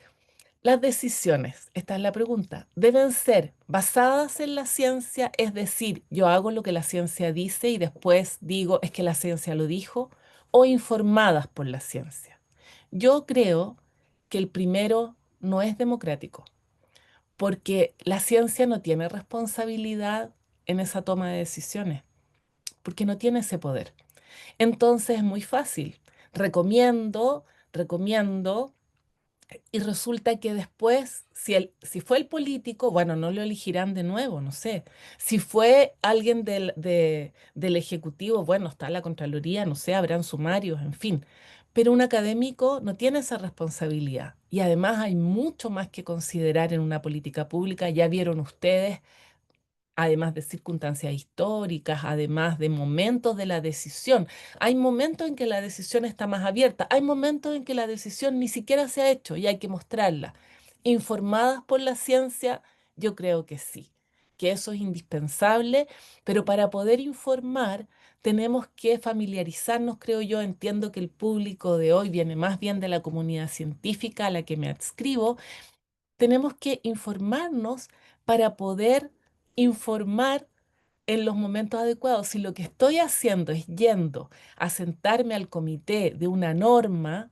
las decisiones, esta es la pregunta, deben ser basadas en la ciencia, es decir, yo hago lo que la ciencia dice y después digo, es que la ciencia lo dijo, o informadas por la ciencia. Yo creo que el primero no es democrático, porque la ciencia no tiene responsabilidad en esa toma de decisiones, porque no tiene ese poder. Entonces es muy fácil. Recomiendo, y resulta que después, si fue el político, bueno, no lo elegirán de nuevo, no sé. Si fue alguien del Ejecutivo, bueno, está la Contraloría, no sé, habrán sumarios, en fin. Pero un académico no tiene esa responsabilidad. Y además hay mucho más que considerar en una política pública. Ya vieron ustedes, además de circunstancias históricas, además de momentos de la decisión. Hay momentos en que la decisión está más abierta, hay momentos en que la decisión ni siquiera se ha hecho y hay que mostrarla. Informadas por la ciencia, yo creo que sí, que eso es indispensable, pero para poder informar tenemos que familiarizarnos, creo yo, entiendo que el público de hoy viene más bien de la comunidad científica a la que me adscribo. Tenemos que informarnos para poder informar en los momentos adecuados. Si lo que estoy haciendo es yendo a sentarme al comité de una norma,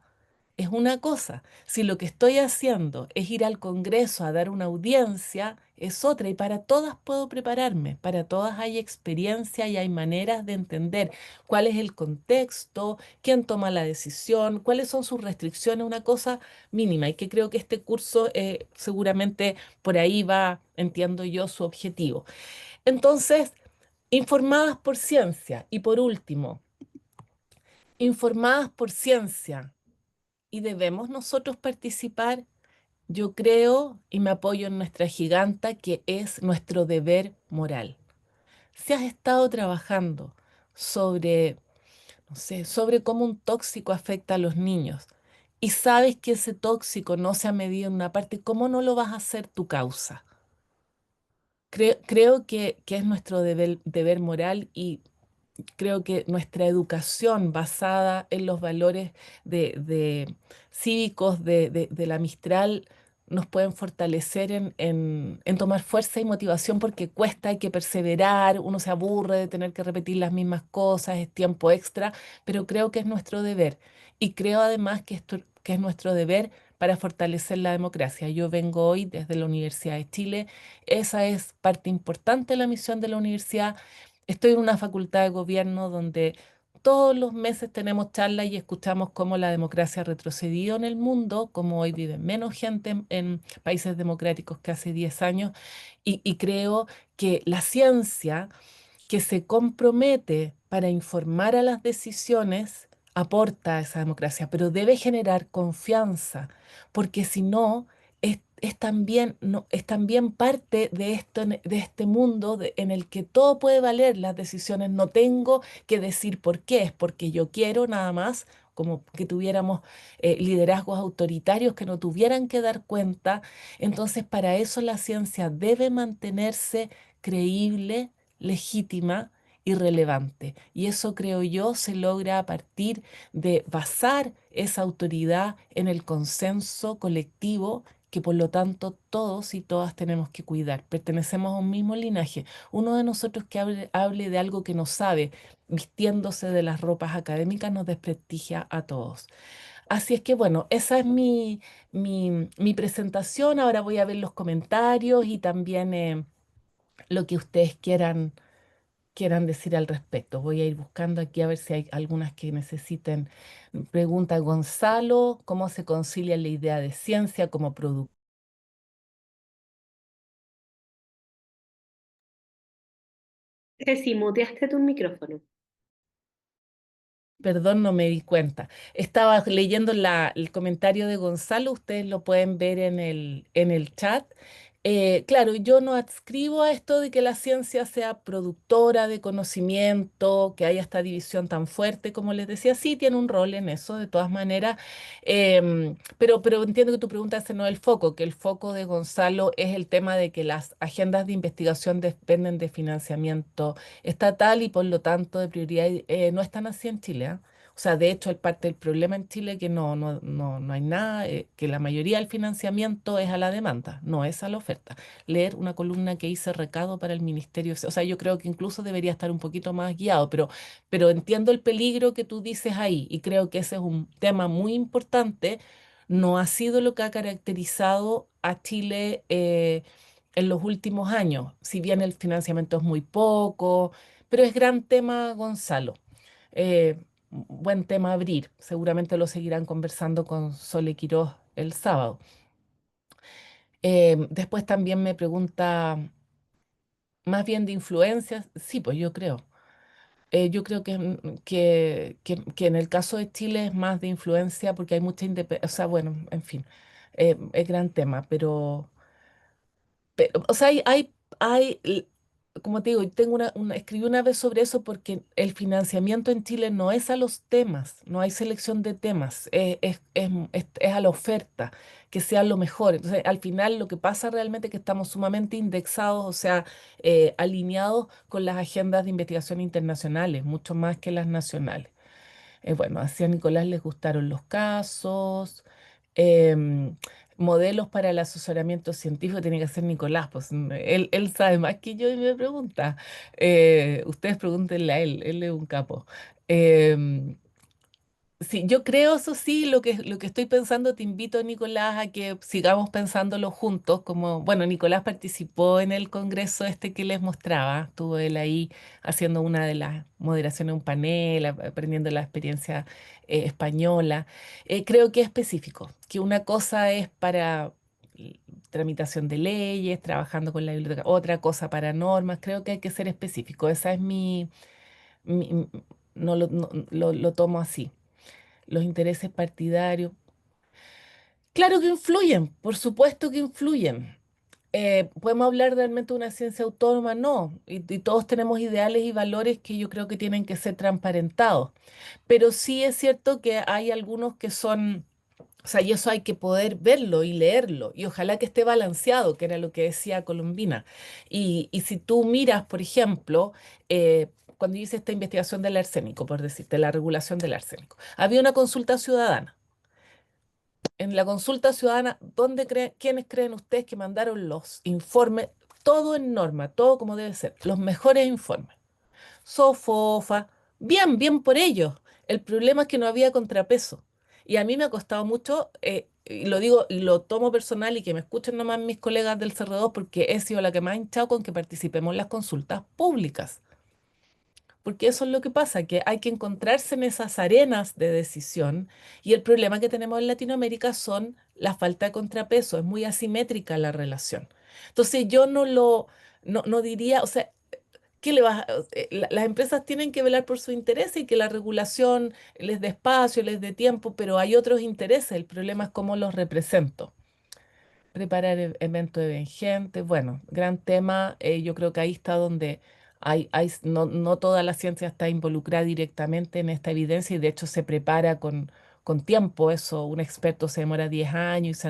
es una cosa. Si lo que estoy haciendo es ir al Congreso a dar una audiencia, es otra. Y para todas puedo prepararme, para todas hay experiencia y hay maneras de entender cuál es el contexto, quién toma la decisión, cuáles son sus restricciones, una cosa mínima. Y que creo que este curso seguramente por ahí va, entiendo yo, su objetivo. Entonces, informadas por ciencia. Y por último, informadas por ciencia. ¿Y debemos nosotros participar? Yo creo y me apoyo en nuestra giganta que es nuestro deber moral. Si has estado trabajando sobre, no sé, sobre cómo un tóxico afecta a los niños y sabes que ese tóxico no se ha medido en una parte, ¿cómo no lo vas a hacer tu causa? Creo que es nuestro deber moral y creo que nuestra educación basada en los valores de cívicos de la Mistral nos pueden fortalecer en tomar fuerza y motivación porque cuesta, hay que perseverar, uno se aburre de tener que repetir las mismas cosas, es tiempo extra, pero creo que es nuestro deber. Y creo además que es nuestro deber para fortalecer la democracia. Yo vengo hoy desde la Universidad de Chile, esa es parte importante de la misión de la universidad. Estoy en una facultad de gobierno donde todos los meses tenemos charlas y escuchamos cómo la democracia ha retrocedido en el mundo, cómo hoy vive menos gente en países democráticos que hace 10 años. Y creo que la ciencia que se compromete para informar a las decisiones aporta a esa democracia, pero debe generar confianza, porque si no, es también, no, es también parte de esto, de este mundo en el que todo puede valer las decisiones. No tengo que decir por qué, es porque yo quiero nada más, como que tuviéramos liderazgos autoritarios que no tuvieran que dar cuenta. Entonces, para eso la ciencia debe mantenerse creíble, legítima y relevante. Y eso creo yo se logra a partir de basar esa autoridad en el consenso colectivo que por lo tanto todos y todas tenemos que cuidar. Pertenecemos a un mismo linaje. Uno de nosotros que hable de algo que no sabe, vistiéndose de las ropas académicas, nos desprestigia a todos. Así es que bueno, esa es mi presentación. Ahora voy a ver los comentarios y también lo que ustedes quieran decir al respecto. Voy a ir buscando aquí a ver si hay algunas que necesiten. Pregunta Gonzalo, ¿cómo se concilia la idea de ciencia como producto? Ceci, muteaste tu micrófono. Perdón, no me di cuenta. Estaba leyendo el comentario de Gonzalo, ustedes lo pueden ver en el chat. Claro, yo no adscribo a esto de que la ciencia sea productora de conocimiento, que haya esta división tan fuerte, como les decía, sí tiene un rol en eso, de todas maneras, pero entiendo que tu pregunta ese no es el foco, que el foco de Gonzalo es el tema de que las agendas de investigación dependen de financiamiento estatal y por lo tanto de prioridad. No están así en Chile, ¿ah? O sea, de hecho, el parte del problema en Chile es que no hay nada, que la mayoría del financiamiento es a la demanda, no es a la oferta. Leer una columna que hice recado para el ministerio, o sea, yo creo que incluso debería estar un poquito más guiado, pero entiendo el peligro que tú dices ahí y creo que ese es un tema muy importante. No ha sido lo que ha caracterizado a Chile en los últimos años, si bien el financiamiento es muy poco, pero es gran tema, Gonzalo. Buen tema abrir. Seguramente lo seguirán conversando con Sole Quiroz el sábado. Después también me pregunta más bien de influencias. Sí, pues yo creo. Yo creo que en el caso de Chile es más de influencia porque hay mucha independencia. O sea, bueno, en fin, es gran tema, pero, o sea, como te digo, tengo escribí una vez sobre eso porque el financiamiento en Chile no es a los temas, no hay selección de temas, es a la oferta, que sea lo mejor. Entonces, al final lo que pasa realmente es que estamos sumamente indexados, o sea, alineados con las agendas de investigación internacionales, mucho más que las nacionales. Bueno, así a Nicolás les gustaron los casos. em, Modelos para el asesoramiento científico tiene que ser Nicolás, pues él sabe más que yo y me pregunta. Ustedes pregúntenle a él es un capo. Em, Sí, yo creo, eso sí, lo que estoy pensando, te invito, Nicolás, a que sigamos pensándolo juntos, como, bueno, Nicolás participó en el congreso este que les mostraba, estuvo él ahí haciendo una de las moderaciones de un panel, aprendiendo la experiencia española. Creo que es específico, que una cosa es para tramitación de leyes, trabajando con la biblioteca, otra cosa para normas, creo que hay que ser específico, esa es mi- no lo tomo así los intereses partidarios. Claro que influyen, por supuesto que influyen. ¿Podemos hablar realmente de una ciencia autónoma? No, y todos tenemos ideales y valores que yo creo que tienen que ser transparentados. Pero sí es cierto que hay algunos que son, o sea, y eso hay que poder verlo y leerlo, y ojalá que esté balanceado, que era lo que decía Colombina. Y si tú miras, por ejemplo, cuando hice esta investigación del arsénico, por decirte, la regulación del arsénico, había una consulta ciudadana. En la consulta ciudadana, ¿quiénes creen ustedes que mandaron los informes? Todo en norma, todo como debe ser, los mejores informes. Sofofa, bien, bien por ellos. El problema es que no había contrapeso. Y a mí me ha costado mucho, y lo digo y lo tomo personal y que me escuchen nomás mis colegas del CR2 porque he sido la que más ha hinchado con que participemos en las consultas públicas. Porque eso es lo que pasa, que hay que encontrarse en esas arenas de decisión y el problema que tenemos en Latinoamérica son la falta de contrapeso, es muy asimétrica la relación. Entonces yo no diría, o sea, ¿qué le vas las empresas tienen que velar por su interés y que la regulación les dé espacio, les dé tiempo, pero hay otros intereses, el problema es cómo los represento. Preparar eventos emergentes, bueno, gran tema. Yo creo que ahí está donde no toda la ciencia está involucrada directamente en esta evidencia y de hecho se prepara con tiempo. Eso, un experto se demora 10 años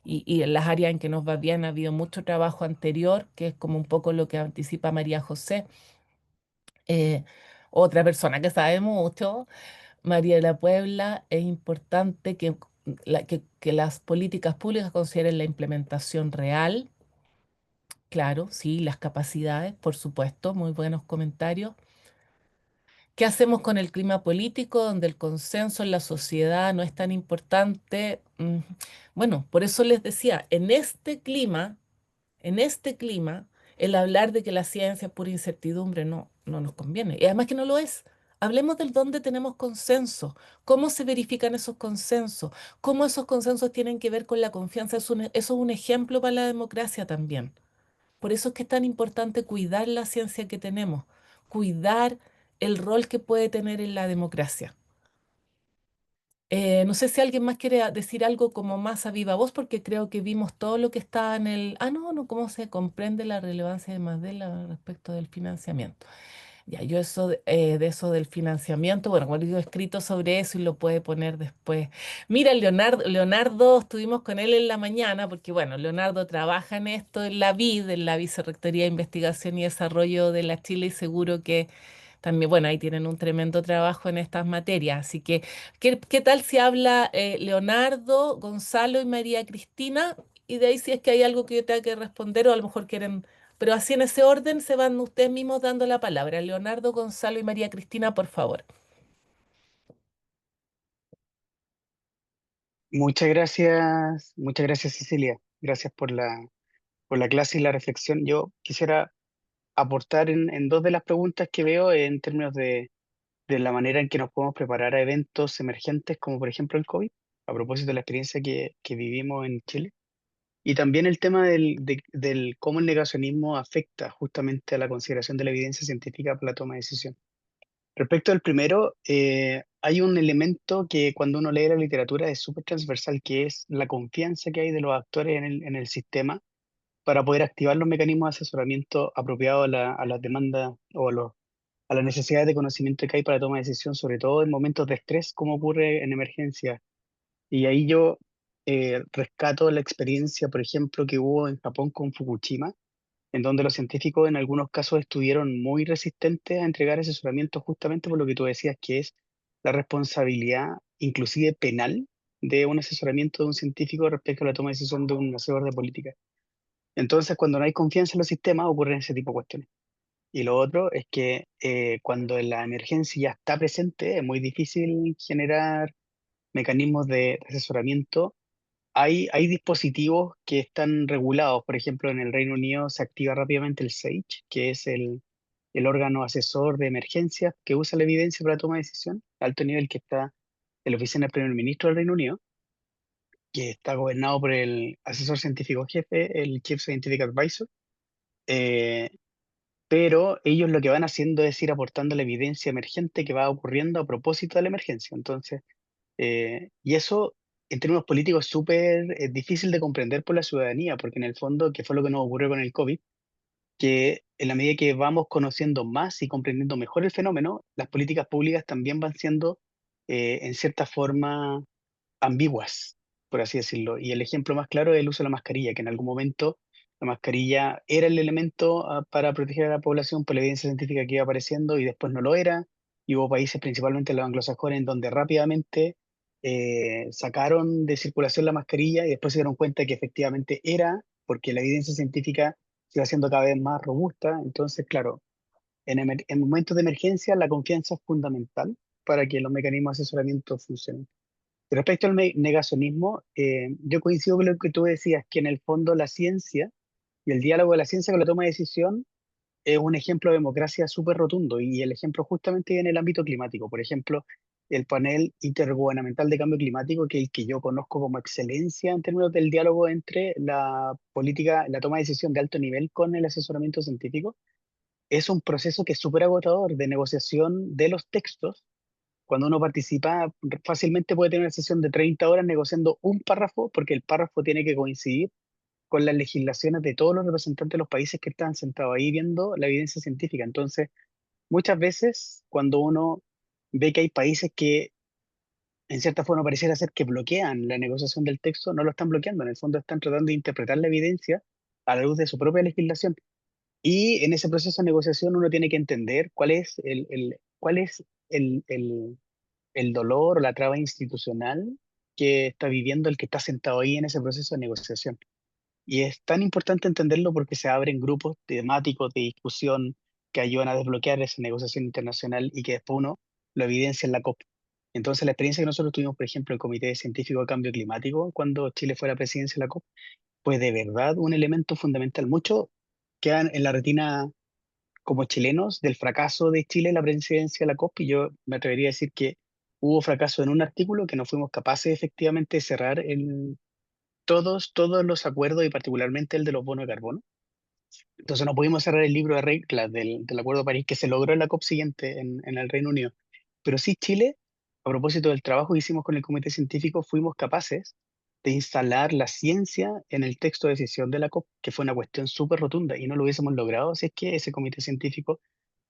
y en las áreas en que nos va bien ha habido mucho trabajo anterior, que es como un poco lo que anticipa María José. Eh, Otra persona que sabe mucho, María de la Puebla, es importante que las políticas públicas consideren la implementación real, claro, sí, las capacidades, por supuesto, muy buenos comentarios. ¿Qué hacemos con el clima político, donde el consenso en la sociedad no es tan importante? Bueno, por eso les decía, en este clima, el hablar de que la ciencia es pura incertidumbre no nos conviene. Y además que no lo es. Hablemos del dónde tenemos consenso, cómo se verifican esos consensos, cómo esos consensos tienen que ver con la confianza. Eso es un ejemplo para la democracia también. Por eso es que es tan importante cuidar la ciencia que tenemos, cuidar el rol que puede tener en la democracia. No sé si alguien más quiere decir algo como más a viva voz, porque creo que vimos todo lo que está en el... Ah, no, cómo se comprende la relevancia de Mandela respecto del financiamiento. Ya, yo de eso del financiamiento, bueno, como digo, he escrito sobre eso y lo puede poner después. Mira, Leonardo, estuvimos con él en la mañana, porque bueno, Leonardo trabaja en esto, en la VID, en la Vicerrectoría de Investigación y Desarrollo de la Chile, y seguro que también, bueno, ahí tienen un tremendo trabajo en estas materias. Así que, ¿qué tal si habla Leonardo, Gonzalo y María Cristina? Y de ahí si es que hay algo que yo tenga que responder o a lo mejor quieren, pero así en ese orden se van ustedes mismos dando la palabra. Leonardo, Gonzalo y María Cristina, por favor. Muchas gracias Cecilia. Gracias por la clase y la reflexión. Yo quisiera aportar en dos de las preguntas que veo en términos de la manera en que nos podemos preparar a eventos emergentes, como por ejemplo el COVID, a propósito de la experiencia que vivimos en Chile. Y también el tema del cómo el negacionismo afecta justamente a la consideración de la evidencia científica para la toma de decisión. Respecto al primero, hay un elemento que cuando uno lee la literatura es súper transversal, que es la confianza que hay de los actores en el sistema para poder activar los mecanismos de asesoramiento apropiados a las demandas o a las necesidades de conocimiento que hay para la toma de decisión, sobre todo en momentos de estrés, como ocurre en emergencias. Y ahí yo rescato la experiencia, por ejemplo, que hubo en Japón con Fukushima, en donde los científicos en algunos casos estuvieron muy resistentes a entregar asesoramiento justamente por lo que tú decías, que es la responsabilidad, inclusive penal, de un asesoramiento de un científico respecto a la toma de decisión de un asesor de política. Entonces, cuando no hay confianza en los sistemas, ocurren ese tipo de cuestiones. Y lo otro es que cuando la emergencia ya está presente, es muy difícil generar mecanismos de asesoramiento. Hay dispositivos que están regulados. Por ejemplo, en el Reino Unido se activa rápidamente el SAGE, que es el órgano asesor de emergencias que usa la evidencia para la toma de decisión, a alto nivel, que está en la oficina del primer ministro del Reino Unido, que está gobernado por el asesor científico jefe, el Chief Scientific Advisor. eh, pero ellos lo que van haciendo es ir aportando la evidencia emergente que va ocurriendo a propósito de la emergencia. Entonces, y eso en términos políticos es súper difícil de comprender por la ciudadanía, porque en el fondo, que fue lo que nos ocurrió con el COVID, que en la medida que vamos conociendo más y comprendiendo mejor el fenómeno, las políticas públicas también van siendo, en cierta forma, ambiguas, por así decirlo. Y el ejemplo más claro es el uso de la mascarilla, que en algún momento la mascarilla era el elemento para proteger a la población por la evidencia científica que iba apareciendo y después no lo era. Y hubo países, principalmente los anglosajones, en donde rápidamente sacaron de circulación la mascarilla y después se dieron cuenta que efectivamente era, porque la evidencia científica se iba haciendo cada vez más robusta. Entonces, claro, en momentos de emergencia la confianza es fundamental para que los mecanismos de asesoramiento funcionen. Respecto al negacionismo, yo coincido con lo que tú decías, que en el fondo la ciencia y el diálogo de la ciencia con la toma de decisión es un ejemplo de democracia súper rotundo y el ejemplo justamente en el ámbito climático. Por ejemplo, el panel intergubernamental de cambio climático, que es el que yo conozco como excelencia en términos del diálogo entre la política, la toma de decisión de alto nivel con el asesoramiento científico, es un proceso que es súper agotador de negociación de los textos. Cuando uno participa, fácilmente puede tener una sesión de 30 horas negociando un párrafo, porque el párrafo tiene que coincidir con las legislaciones de todos los representantes de los países que están sentados ahí viendo la evidencia científica. Entonces, muchas veces, cuando uno ve que hay países que, en cierta forma, pareciera ser que bloquean la negociación del texto, no lo están bloqueando, en el fondo están tratando de interpretar la evidencia a la luz de su propia legislación. Y en ese proceso de negociación uno tiene que entender cuál es el dolor o la traba institucional que está viviendo el que está sentado ahí en ese proceso de negociación. Y es tan importante entenderlo porque se abren grupos temáticos de discusión que ayudan a desbloquear esa negociación internacional y que después uno lo evidencia en la COP. Entonces, la experiencia que nosotros tuvimos, por ejemplo, el Comité Científico de Cambio Climático, cuando Chile fue la presidencia de la COP, fue de verdad un elemento fundamental. Muchos quedan en la retina como chilenos del fracaso de Chile en la presidencia de la COP, y yo me atrevería a decir que hubo fracaso en un artículo que no fuimos capaces efectivamente de cerrar todos los acuerdos y particularmente el de los bonos de carbono. Entonces no pudimos cerrar el libro de reglas del Acuerdo de París que se logró en la COP siguiente en el Reino Unido. Pero sí Chile, a propósito del trabajo que hicimos con el comité científico, fuimos capaces de instalar la ciencia en el texto de decisión de la COP, que fue una cuestión súper rotunda y no lo hubiésemos logrado si es que ese comité científico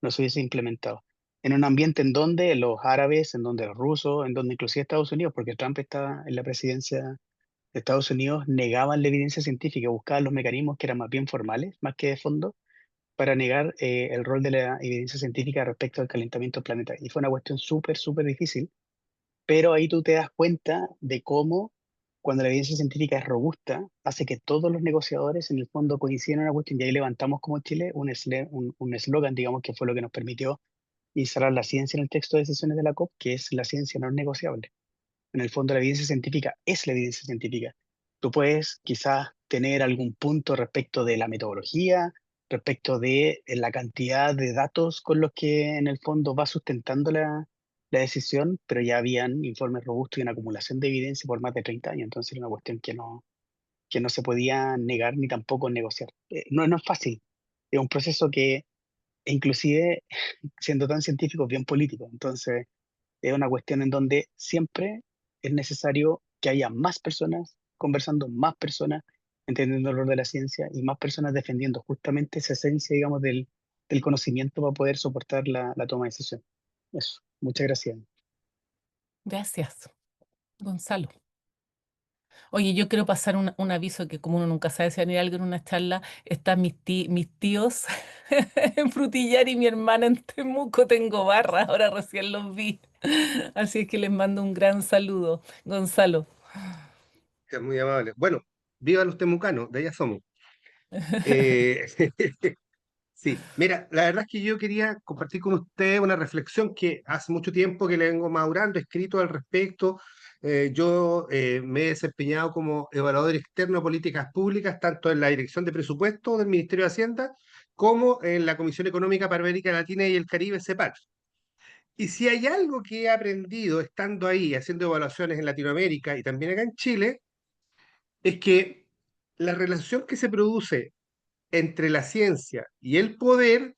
no se hubiese implementado. En un ambiente en donde los árabes, en donde los rusos, en donde inclusive Estados Unidos, porque Trump estaba en la presidencia de Estados Unidos, negaban la evidencia científica, buscaban los mecanismos que eran más bien formales, más que de fondo, para negar el rol de la evidencia científica respecto al calentamiento del planeta. Y fue una cuestión súper, súper difícil, pero ahí tú te das cuenta de cómo cuando la evidencia científica es robusta, hace que todos los negociadores en el fondo coinciden en una cuestión y ahí levantamos como Chile un eslogan, digamos, que fue lo que nos permitió instalar la ciencia en el texto de decisiones de la COP, que es la ciencia no es negociable. En el fondo, la evidencia científica es la evidencia científica. Tú puedes quizás tener algún punto respecto de la metodología, respecto de la cantidad de datos con los que en el fondo va sustentando la decisión, pero ya habían informes robustos y una acumulación de evidencia por más de 30 años. Entonces era una cuestión que no se podía negar ni tampoco negociar. No es fácil. Es un proceso que, inclusive, siendo tan científico, es bien político. Entonces, es una cuestión en donde siempre es necesario que haya más personas conversando, más personas entendiendo el rol de la ciencia y más personas defendiendo justamente esa esencia, digamos, del conocimiento para poder soportar la toma de decisión. Eso. Muchas gracias. Gracias, Gonzalo. Oye, yo quiero pasar un aviso que como uno nunca sabe si va a venir alguien en una charla, están mis tíos en Frutillar y mi hermana en Temuco. Tengo barra, ahora recién los vi. Así es que les mando un gran saludo. Gonzalo. Es muy amable. Bueno, viva los temucanos, de allá somos. Eh, sí, mira, la verdad es que yo quería compartir con usted una reflexión que hace mucho tiempo que le vengo madurando, he escrito al respecto. Yo me he desempeñado como evaluador externo de políticas públicas, tanto en la Dirección de Presupuesto del Ministerio de Hacienda, como en la Comisión Económica para América Latina y el Caribe, CEPAL. Y si hay algo que he aprendido estando ahí, haciendo evaluaciones en Latinoamérica y también acá en Chile, es que la relación que se produce entre la ciencia y el poder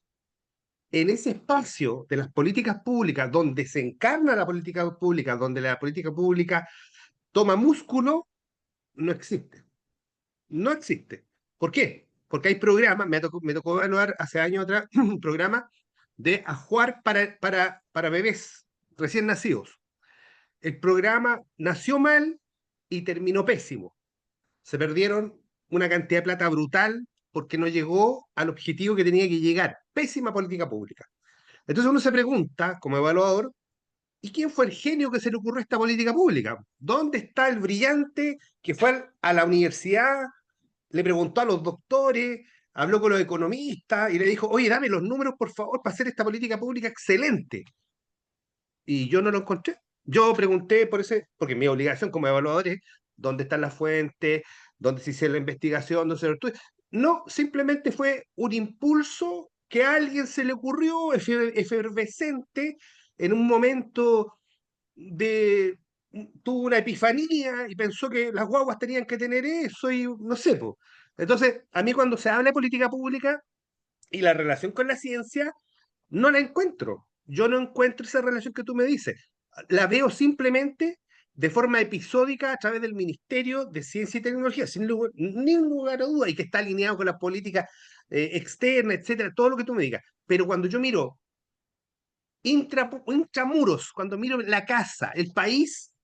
en ese espacio de las políticas públicas, donde se encarna la política pública, donde la política pública toma músculo, no existe. No existe. ¿Por qué? Porque hay programas, me tocó evaluar hace años atrás un programa de ajuar para bebés recién nacidos. El programa nació mal y terminó pésimo. Se perdieron una cantidad de plata brutal porque no llegó al objetivo que tenía que llegar. Pésima política pública. Entonces uno se pregunta, como evaluador, ¿y quién fue el genio que se le ocurrió esta política pública? ¿Dónde está el brillante que fue a la universidad, le preguntó a los doctores, habló con los economistas y le dijo, oye, dame los números, por favor, para hacer esta política pública excelente? Y yo no lo encontré. Yo pregunté porque mi obligación como evaluador es dónde están las fuentes, dónde se hizo la investigación, dónde se lo estudia. No, simplemente fue un impulso que a alguien se le ocurrió efervescente en un momento de... tuvo una epifanía y pensó que las guaguas tenían que tener eso y no sé, po. Entonces, a mí cuando se habla de política pública y la relación con la ciencia, no la encuentro. Yo no encuentro esa relación que tú me dices. La veo simplemente de forma episódica a través del Ministerio de Ciencia y Tecnología, sin lugar, ningún lugar a duda, y que está alineado con las políticas externas, etcétera, todo lo que tú me digas. Pero cuando yo miro intramuros, cuando miro la casa, el país,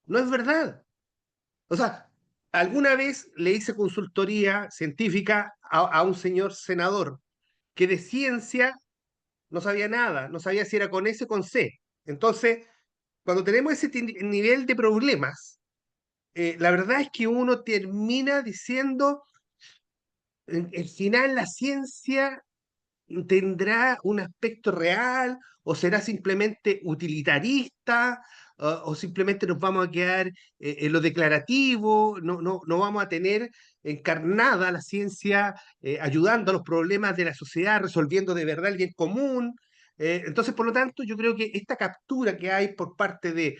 no es verdad. O sea, alguna vez le hice consultoría científica a un señor senador que de ciencia no sabía nada, no sabía si era con S o con C. Entonces, cuando tenemos ese nivel de problemas, la verdad es que uno termina diciendo, al final la ciencia tendrá un aspecto real o será simplemente utilitarista o simplemente nos vamos a quedar en lo declarativo, no vamos a tener encarnada la ciencia ayudando a los problemas de la sociedad, resolviendo de verdad el bien común. Entonces, por lo tanto, yo creo que esta captura que hay por parte de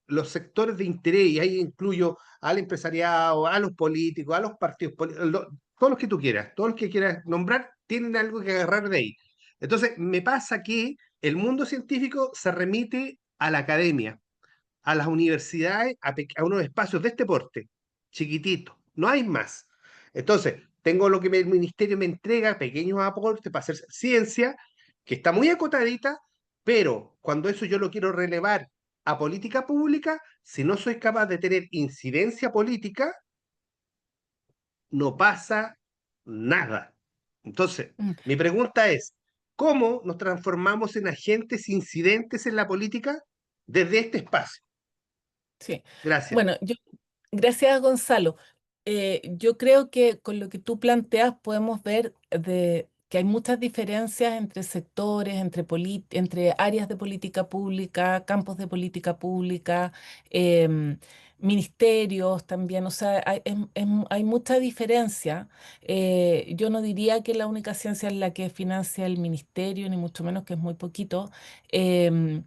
los sectores de interés, y ahí incluyo al empresariado, a los políticos, a los partidos políticos, todos los que tú quieras, todos los que quieras nombrar, tienen algo que agarrar de ahí. Entonces, me pasa que el mundo científico se remite a la academia, a las universidades, a unos espacios de este porte, chiquititos, no hay más. Entonces, tengo lo que el ministerio me entrega, pequeños aportes para hacer ciencia, que está muy acotadita, pero cuando eso yo lo quiero relevar a política pública, si no soy capaz de tener incidencia política, no pasa nada. Entonces, Mm, mi pregunta es, ¿cómo nos transformamos en agentes incidentes en la política desde este espacio? sí. Gracias. Bueno, gracias, Gonzalo. Yo creo que con lo que tú planteas podemos ver que hay muchas diferencias entre sectores, entre áreas de política pública, campos de política pública, em, ministerios también. O sea, hay mucha diferencia. Yo no diría que la única ciencia es la que financia el ministerio, ni mucho menos que es muy poquito. em,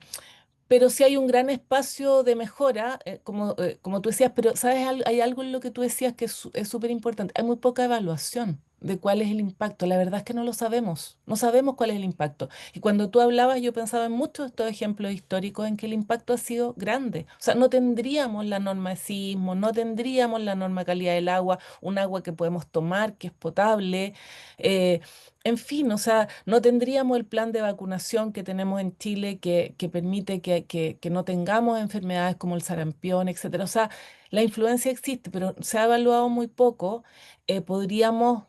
pero sí hay un gran espacio de mejora, como tú decías, pero ¿sabes? Hay algo en lo que tú decías que es súper importante. Hay muy poca evaluación de cuál es el impacto. La verdad es que no lo sabemos. No sabemos cuál es el impacto. Y cuando tú hablabas, yo pensaba en muchos de estos ejemplos históricos en que el impacto ha sido grande. O sea, no tendríamos la norma de sismo, no tendríamos la norma de calidad del agua, un agua que podemos tomar, que es potable. eh, en fin, o sea, no tendríamos el plan de vacunación que tenemos en Chile que permite que no tengamos enfermedades como el sarampión, etcétera. O sea, la influencia existe, pero se ha evaluado muy poco. Podríamos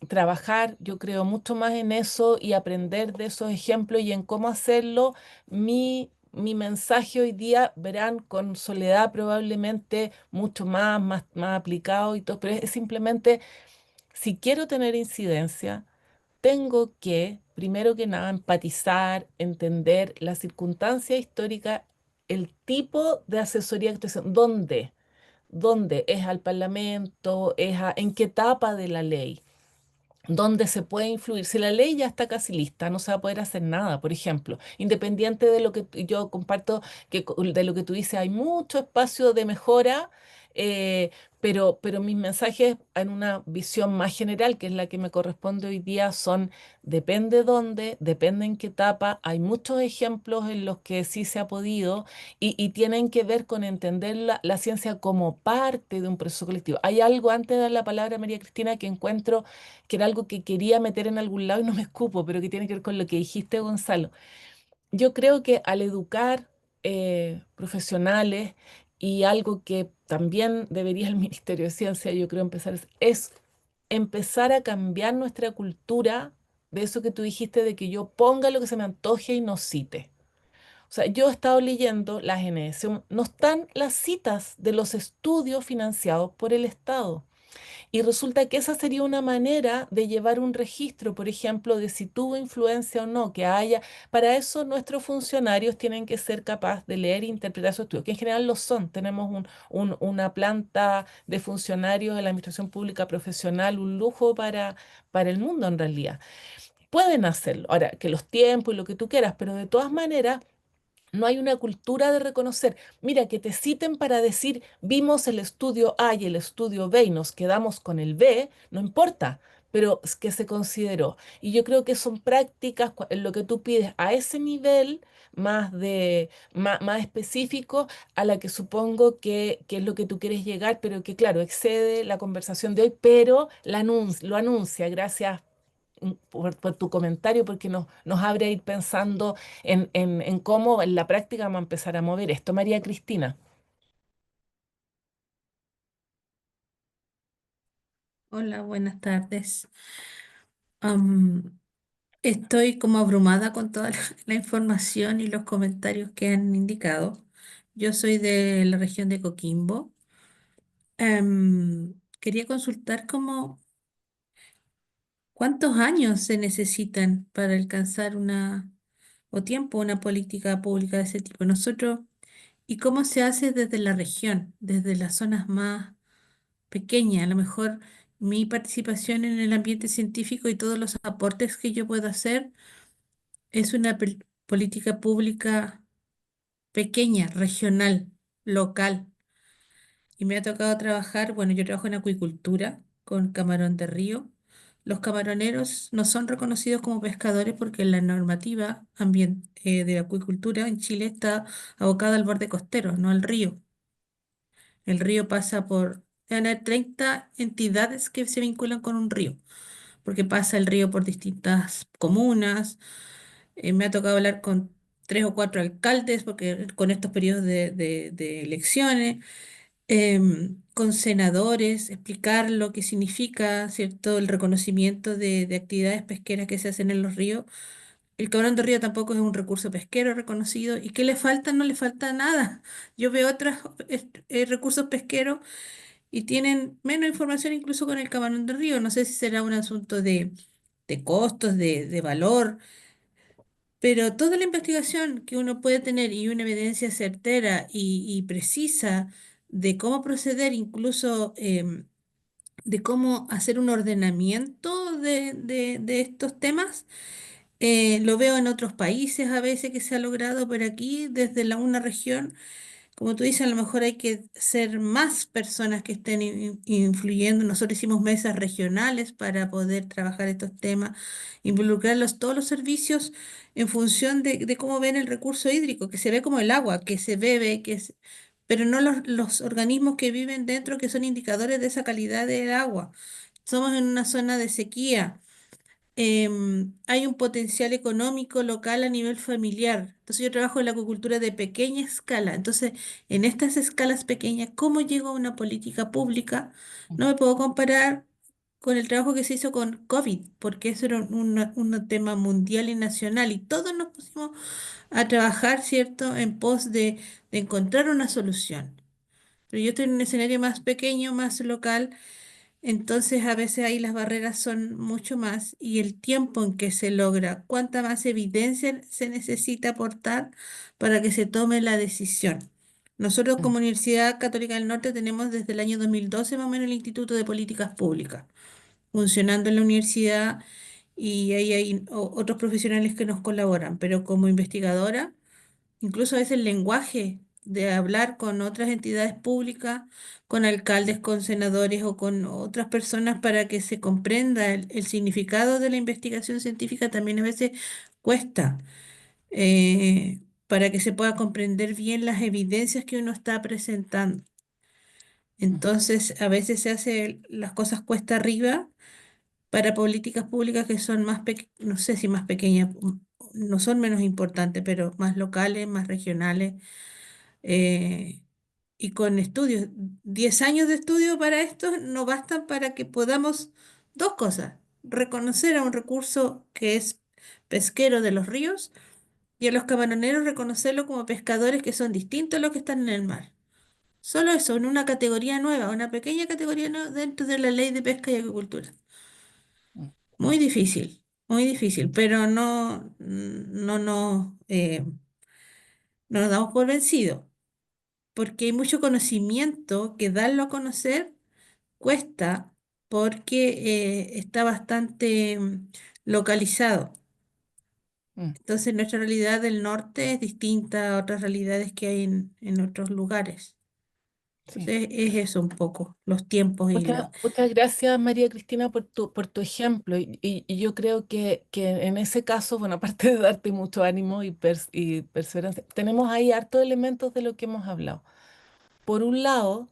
trabajar, yo creo, mucho más en eso y aprender de esos ejemplos y en cómo hacerlo. Mi mensaje hoy día, verán, con Soledad probablemente mucho más aplicado y todo, pero es simplemente, si quiero tener incidencia, tengo que, primero que nada, empatizar, entender la circunstancia histórica, el tipo de asesoría que estoy haciendo, dónde es al Parlamento, en qué etapa de la ley donde se puede influir. Si la ley ya está casi lista, no se va a poder hacer nada, por ejemplo, independiente de lo que yo comparto, de lo que tú dices, hay mucho espacio de mejora, eh, pero mis mensajes en una visión más general, que es la que me corresponde hoy día, son depende dónde, depende en qué etapa, hay muchos ejemplos en los que sí se ha podido y tienen que ver con entender la ciencia como parte de un proceso colectivo. Hay algo antes de dar la palabra a María Cristina que encuentro que era algo que quería meter en algún lado y no me escupo, pero que tiene que ver con lo que dijiste, Gonzalo. Yo creo que al educar profesionales y algo que también debería el Ministerio de Ciencia, yo creo empezar, es empezar a cambiar nuestra cultura de eso que tú dijiste, de que yo ponga lo que se me antoje y no cite. O sea, yo he estado leyendo la GNS, no están las citas de los estudios financiados por el Estado. Y resulta que esa sería una manera de llevar un registro, por ejemplo, de si tuvo influencia o no, que haya. Para eso nuestros funcionarios tienen que ser capaces de leer e interpretar esos estudios, que en general lo son. Tenemos una planta de funcionarios de la administración pública profesional, un lujo para el mundo en realidad. Pueden hacerlo. Ahora, que los tiempos y lo que tú quieras, pero de todas maneras no hay una cultura de reconocer. Mira, que te citen para decir, vimos el estudio A y el estudio B y nos quedamos con el B, no importa, pero es que se consideró. Y yo creo que son prácticas, en lo que tú pides a ese nivel más específico, a la que supongo que es lo que tú quieres llegar, pero que claro, excede la conversación de hoy, pero lo anuncia. Gracias por tu comentario, porque nos abre a ir pensando en cómo en la práctica vamos a empezar a mover esto. María Cristina. Hola, buenas tardes. Am, Estoy como abrumada con toda la información y los comentarios que han indicado. Yo soy de la región de Coquimbo. Quería consultar cuántos años se necesitan para alcanzar o tiempo, una política pública de ese tipo. Nosotros, y cómo se hace desde la región, desde las zonas más pequeña. A lo mejor mi participación en el ambiente científico y todos los aportes que yo puedo hacer es una política pública pequeña, regional, local. Y me ha tocado trabajar, bueno, yo trabajo en acuicultura con camarón de río. Los camaroneros no son reconocidos como pescadores porque la normativa de la acuicultura en Chile está abocada al borde costero, no al río. El río pasa deben haber 30 entidades que se vinculan con un río, porque pasa el río por distintas comunas. Me ha tocado hablar con 3 o 4 alcaldes, porque con estos periodos de elecciones. con senadores, explicar lo que significa, ¿cierto?, el reconocimiento de actividades pesqueras que se hacen en los ríos. El camarón de río tampoco es un recurso pesquero reconocido. ¿Y qué le falta? No le falta nada. Yo veo otros recursos pesqueros y tienen menos información incluso con el camarón de río. No sé si será un asunto de costos, de valor, pero toda la investigación que uno puede tener y una evidencia certera y precisa de cómo proceder, incluso de cómo hacer un ordenamiento de estos temas, lo veo en otros países a veces que se ha logrado, pero aquí desde una región, como tú dices, a lo mejor hay que ser más personas que estén influyendo. Nosotros hicimos mesas regionales para poder trabajar estos temas, involucrarlos todos los servicios en función de cómo ven el recurso hídrico, que se ve como el agua, que se bebe, pero no los organismos que viven dentro, que son indicadores de esa calidad del agua. Somos en una zona de sequía. Hay un potencial económico local a nivel familiar. Entonces yo trabajo en la acuicultura de pequeña escala. Entonces, en estas escalas pequeñas, ¿cómo llego a una política pública? No me puedo comparar con el trabajo que se hizo con COVID, porque eso era un tema mundial y nacional y todos nos pusimos a trabajar, ¿cierto?, en pos de encontrar una solución. Pero yo estoy en un escenario más pequeño, más local. Entonces a veces ahí las barreras son mucho más y el tiempo en que se logra, cuánta más evidencia se necesita aportar para que se tome la decisión. Nosotros Mm, como Universidad Católica del Norte tenemos desde el año 2012 más o menos el Instituto de Políticas Públicas funcionando en la universidad y ahí hay otros profesionales que nos colaboran, pero como investigadora incluso a veces el lenguaje de hablar con otras entidades públicas, con alcaldes, con senadores o con otras personas para que se comprenda el significado de la investigación científica también a veces cuesta, para que se pueda comprender bien las evidencias que uno está presentando. mm, Entonces, a veces se hace las cosas cuesta arriba para políticas públicas que son más no sé si más pequeñas, no son menos importantes, pero más locales, más regionales, eh, y con estudios. 10 años de estudio para esto no bastan para que podamos dos cosas: reconocer a un recurso que es pesquero de los ríos y a los camaroneros reconocerlo como pescadores que son distintos a los que están en el mar. Solo eso, en una categoría nueva, una pequeña categoría dentro de la ley de pesca y acuicultura. mm, Muy difícil, pero no nos damos por vencidos, porque hay mucho conocimiento que darlo a conocer cuesta porque está bastante localizado. mm, Entonces nuestra realidad del norte es distinta a otras realidades que hay en otros lugares. sí. Entonces es eso un poco, los tiempos y Muchas gracias, María Cristina, por tu ejemplo. Y yo creo que en ese caso, bueno, aparte de darte mucho ánimo y perseverancia, tenemos ahí hartos elementos de lo que hemos hablado. Por un lado,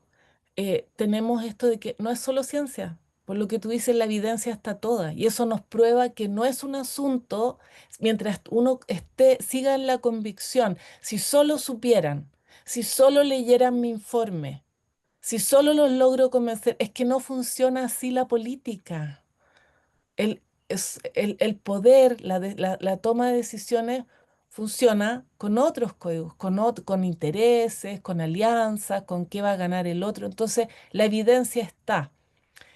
tenemos esto de que no es solo ciencia. Por lo que tú dices, la evidencia está toda. Y eso nos prueba que no es un asunto, mientras uno siga en la convicción, si solo supieran, si solo leyeran mi informe. Si solo los logro convencer, es que no funciona así la política. El poder, la toma de decisiones funciona con otros códigos, con intereses, con alianzas, con qué va a ganar el otro. Entonces, la evidencia está.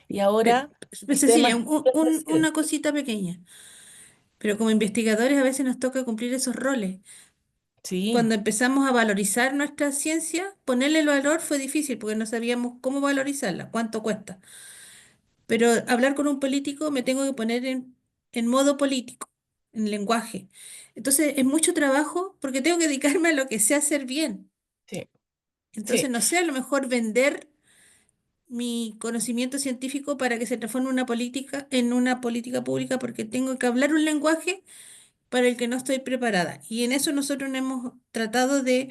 Y ahora el tema Cecilia, es quién decide. una cosita pequeña, pero como investigadores a veces nos toca cumplir esos roles. Sí, Cuando empezamos a valorizar nuestra ciencia, ponerle el valor fue difícil porque no sabíamos cómo valorizarla, cuánto cuesta. Pero hablar con un político me tengo que poner en modo político, en lenguaje. Entonces es mucho trabajo porque tengo que dedicarme a lo que sé hacer bien. sí, Entonces, sí, no sé, a lo mejor vender mi conocimiento científico para que se transforme en una política pública porque tengo que hablar un lenguaje para el que no estoy preparada. Y en eso nosotros nos hemos tratado de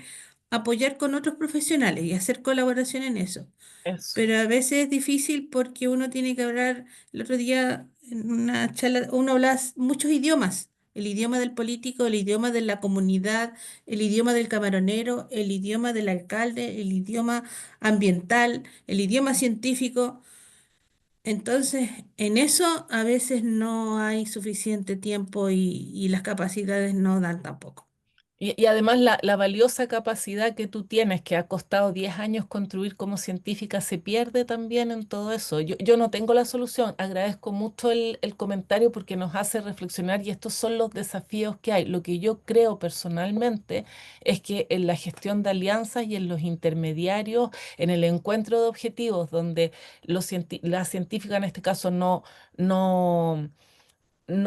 apoyar con otros profesionales y hacer colaboración en eso. eso. Pero a veces es difícil porque uno tiene que hablar, el otro día en una charla, uno habla muchos idiomas, el idioma del político, el idioma de la comunidad, el idioma del camaronero, el idioma del alcalde, el idioma ambiental, el idioma científico. Entonces, en eso a veces no hay suficiente tiempo y las capacidades no dan tampoco. Y además la valiosa capacidad que tú tienes, que ha costado 10 años construir como científica, se pierde también en todo eso. Yo no tengo la solución. Agradezco mucho el comentario porque nos hace reflexionar y estos son los desafíos que hay. Lo que yo creo personalmente es que en la gestión de alianzas y en los intermediarios, en el encuentro de objetivos, donde la científica en este caso no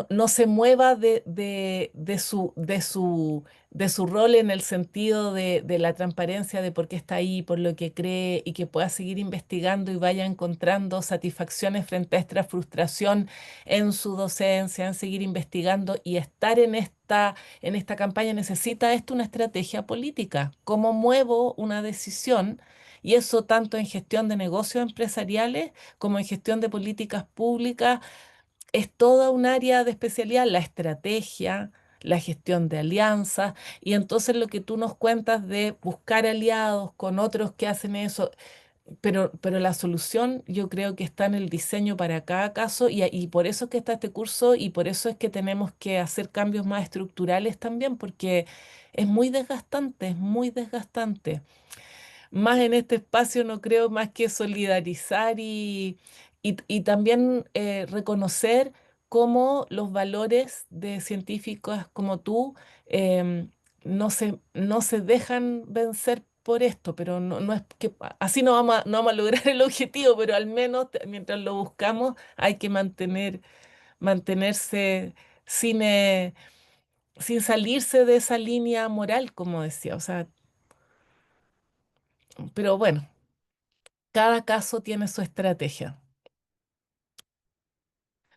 no se mueva de su rol en el sentido de la transparencia, de por qué está ahí, por lo que cree, y que pueda seguir investigando y vaya encontrando satisfacciones frente a esta frustración en su docencia, en seguir investigando y estar en esta campaña. Necesita esto una estrategia política. ¿Cómo muevo una decisión? Y eso tanto en gestión de negocios empresariales como en gestión de políticas públicas es toda un área de especialidad, la estrategia, la gestión de alianzas, y entonces lo que tú nos cuentas de buscar aliados con otros que hacen eso, pero la solución yo creo que está en el diseño para cada caso y por eso es que está este curso y por eso es que tenemos que hacer cambios más estructurales también, porque es muy desgastante, es muy desgastante más en este espacio no creo más que solidarizar y también reconocer cómo los valores de científicos como tú no se dejan vencer por esto, pero no es que así no vamos a lograr el objetivo, pero al menos mientras lo buscamos hay que mantenerse sin, sin salirse de esa línea moral, como decía. O sea, pero bueno. Cada caso tiene su estrategia.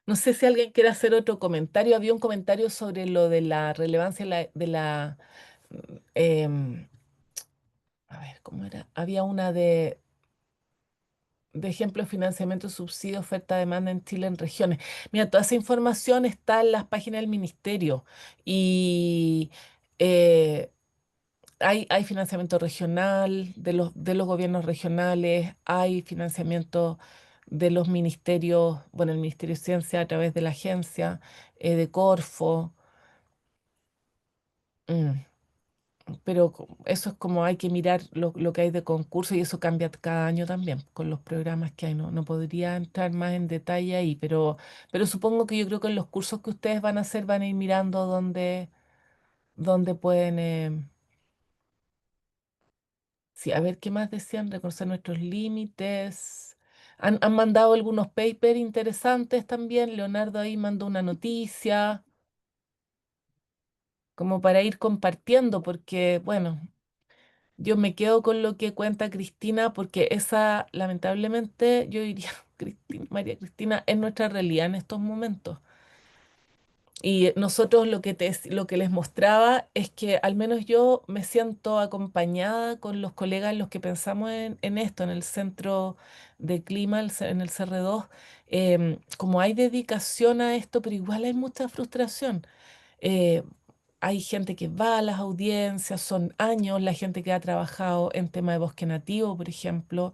No sé si alguien quiere hacer otro comentario. Había un comentario sobre lo de la relevancia mm, em, a ver, ¿cómo era? Había una de ejemplo de financiamiento, subsidio, oferta, demanda en Chile en regiones. Mira, toda esa información está en las páginas del ministerio y eh, hay financiamiento regional de los gobiernos regionales, hay financiamiento de los ministerios, bueno, el Ministerio de Ciencia a través de la agencia de Corfo, mm, pero eso es como hay que mirar lo que hay de concurso y eso cambia cada año también con los programas que hay. No podría entrar más en detalle ahí, pero supongo que yo creo que en los cursos que ustedes van a hacer van a ir mirando dónde pueden... sí, a ver qué más decían, reconocer nuestros límites. Han mandado algunos papers interesantes también. Leonardo ahí mandó una noticia, como para ir compartiendo, porque, bueno, yo me quedo con lo que cuenta Cristina, porque esa, lamentablemente, yo diría, María Cristina, es nuestra realidad en estos momentos. Y nosotros lo que les mostraba es que al menos yo me siento acompañada con los colegas en los que pensamos en esto, en el Centro de Clima, en el CR2, como hay dedicación a esto, pero igual hay mucha frustración. Eh, Hay gente que va a las audiencias, son años la gente que ha trabajado en tema de bosque nativo, por ejemplo,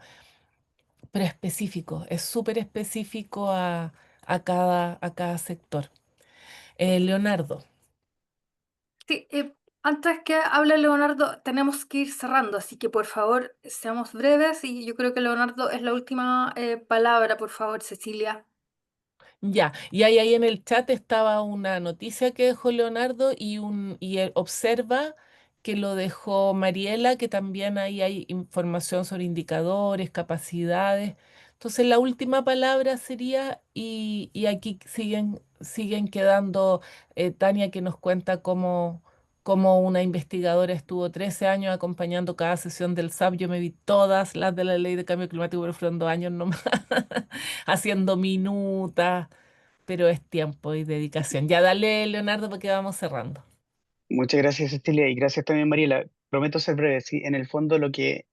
pero específico, es súper específico a cada sector. Leonardo. Sí, antes que hable Leonardo, tenemos que ir cerrando, así que por favor, seamos breves y yo creo que Leonardo es la última palabra, por favor, Cecilia. Ya, y ahí en el chat estaba una noticia que dejó Leonardo y él observa que lo dejó Mariela, que también ahí hay información sobre indicadores, capacidades. Entonces la última palabra sería, y aquí siguen quedando Tania que nos cuenta cómo una investigadora estuvo 13 años acompañando cada sesión del SAP. Yo me vi todas las de la Ley de Cambio Climático, pero fueron 2 años nomás, haciendo minutas, pero es tiempo y dedicación. Ya dale, Leonardo, porque vamos cerrando. Muchas gracias, Cecilia, y gracias también, Mariela. Prometo ser breve. Sí, en el fondo lo que,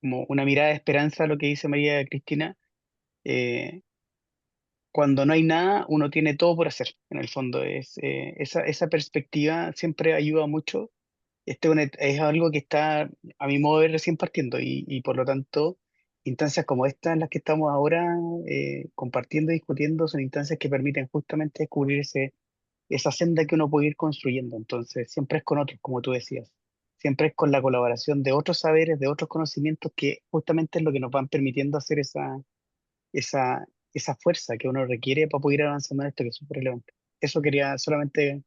como una mirada de esperanza a lo que dice María Cristina, eh, cuando no hay nada, uno tiene todo por hacer. En el fondo, esa perspectiva siempre ayuda mucho. Es algo que está, a mi modo de ver, recién partiendo y por lo tanto, instancias como esta en las que estamos ahora compartiendo y discutiendo son instancias que permiten justamente descubrir esa senda que uno puede ir construyendo. Entonces, siempre es con otros, como tú decías. Siempre es con la colaboración de otros saberes, de otros conocimientos, que justamente es lo que nos van permitiendo hacer esa, esa fuerza que uno requiere para poder ir avanzando en esto que es súper relevante. Eso quería solamente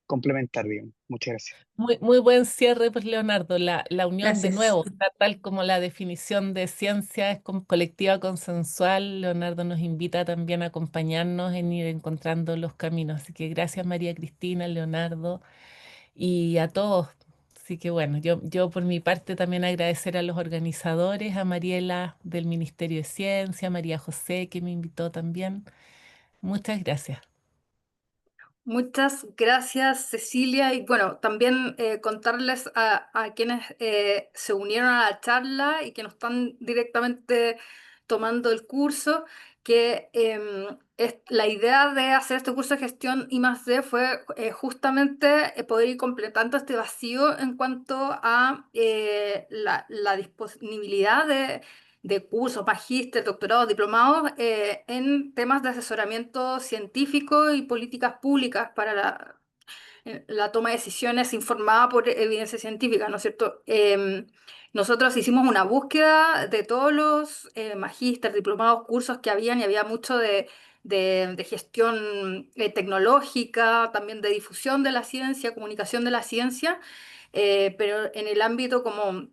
complementar, digamos. Muchas gracias. Muy buen cierre, pues Leonardo. La unión de Gracias. nuevo, tal como la definición de ciencia es colectiva consensual, Leonardo nos invita también a acompañarnos en ir encontrando los caminos. Así que gracias María Cristina, Leonardo y a todos. Así que bueno, yo por mi parte también agradecer a los organizadores, a Mariela del Ministerio de Ciencia, a María José que me invitó también. Muchas gracias. Muchas gracias, Cecilia. Y bueno, también contarles a quienes se unieron a la charla y que no están directamente tomando el curso, que la idea de hacer este curso de gestión I+D fue justamente poder ir completando este vacío en cuanto a la disponibilidad de cursos, magíster, doctorados, diplomados en temas de asesoramiento científico y políticas públicas para la toma de decisiones informada por evidencia científica, ¿no es cierto? Nosotros hicimos una búsqueda de todos los magíster, diplomados, cursos que habían y había mucho de gestión tecnológica, también de difusión de la ciencia, comunicación de la ciencia, pero en el ámbito como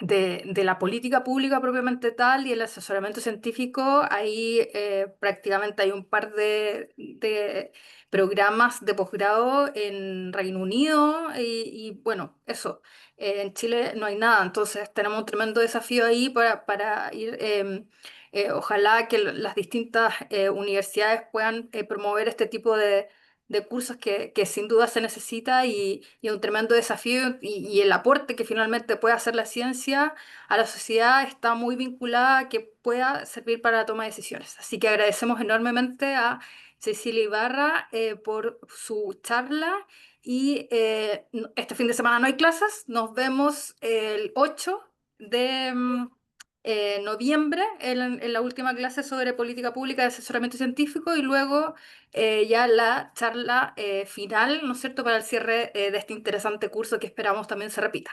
de la política pública propiamente tal y el asesoramiento científico, ahí prácticamente hay un par de programas de posgrado en Reino Unido y bueno, eso. En Chile no hay nada, entonces tenemos un tremendo desafío ahí para ir, ojalá que las distintas universidades puedan promover este tipo de cursos que sin duda se necesita y un tremendo desafío y el aporte que finalmente puede hacer la ciencia a la sociedad está muy vinculada a que pueda servir para la toma de decisiones. Así que agradecemos enormemente a Cecilia Ibarra por su charla y este fin de semana no hay clases, nos vemos el 8 de noviembre en la última clase sobre política pública de asesoramiento científico y luego ya la charla final, ¿no es cierto?, para el cierre de este interesante curso que esperamos también se repita.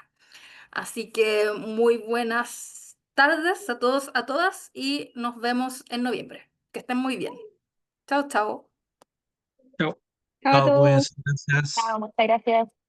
Así que muy buenas tardes a todos, a todas y nos vemos en noviembre. Que estén muy bien. Chao, chao. Chao. Chao a Chao, todos. pues, gracias. Chao, muchas gracias.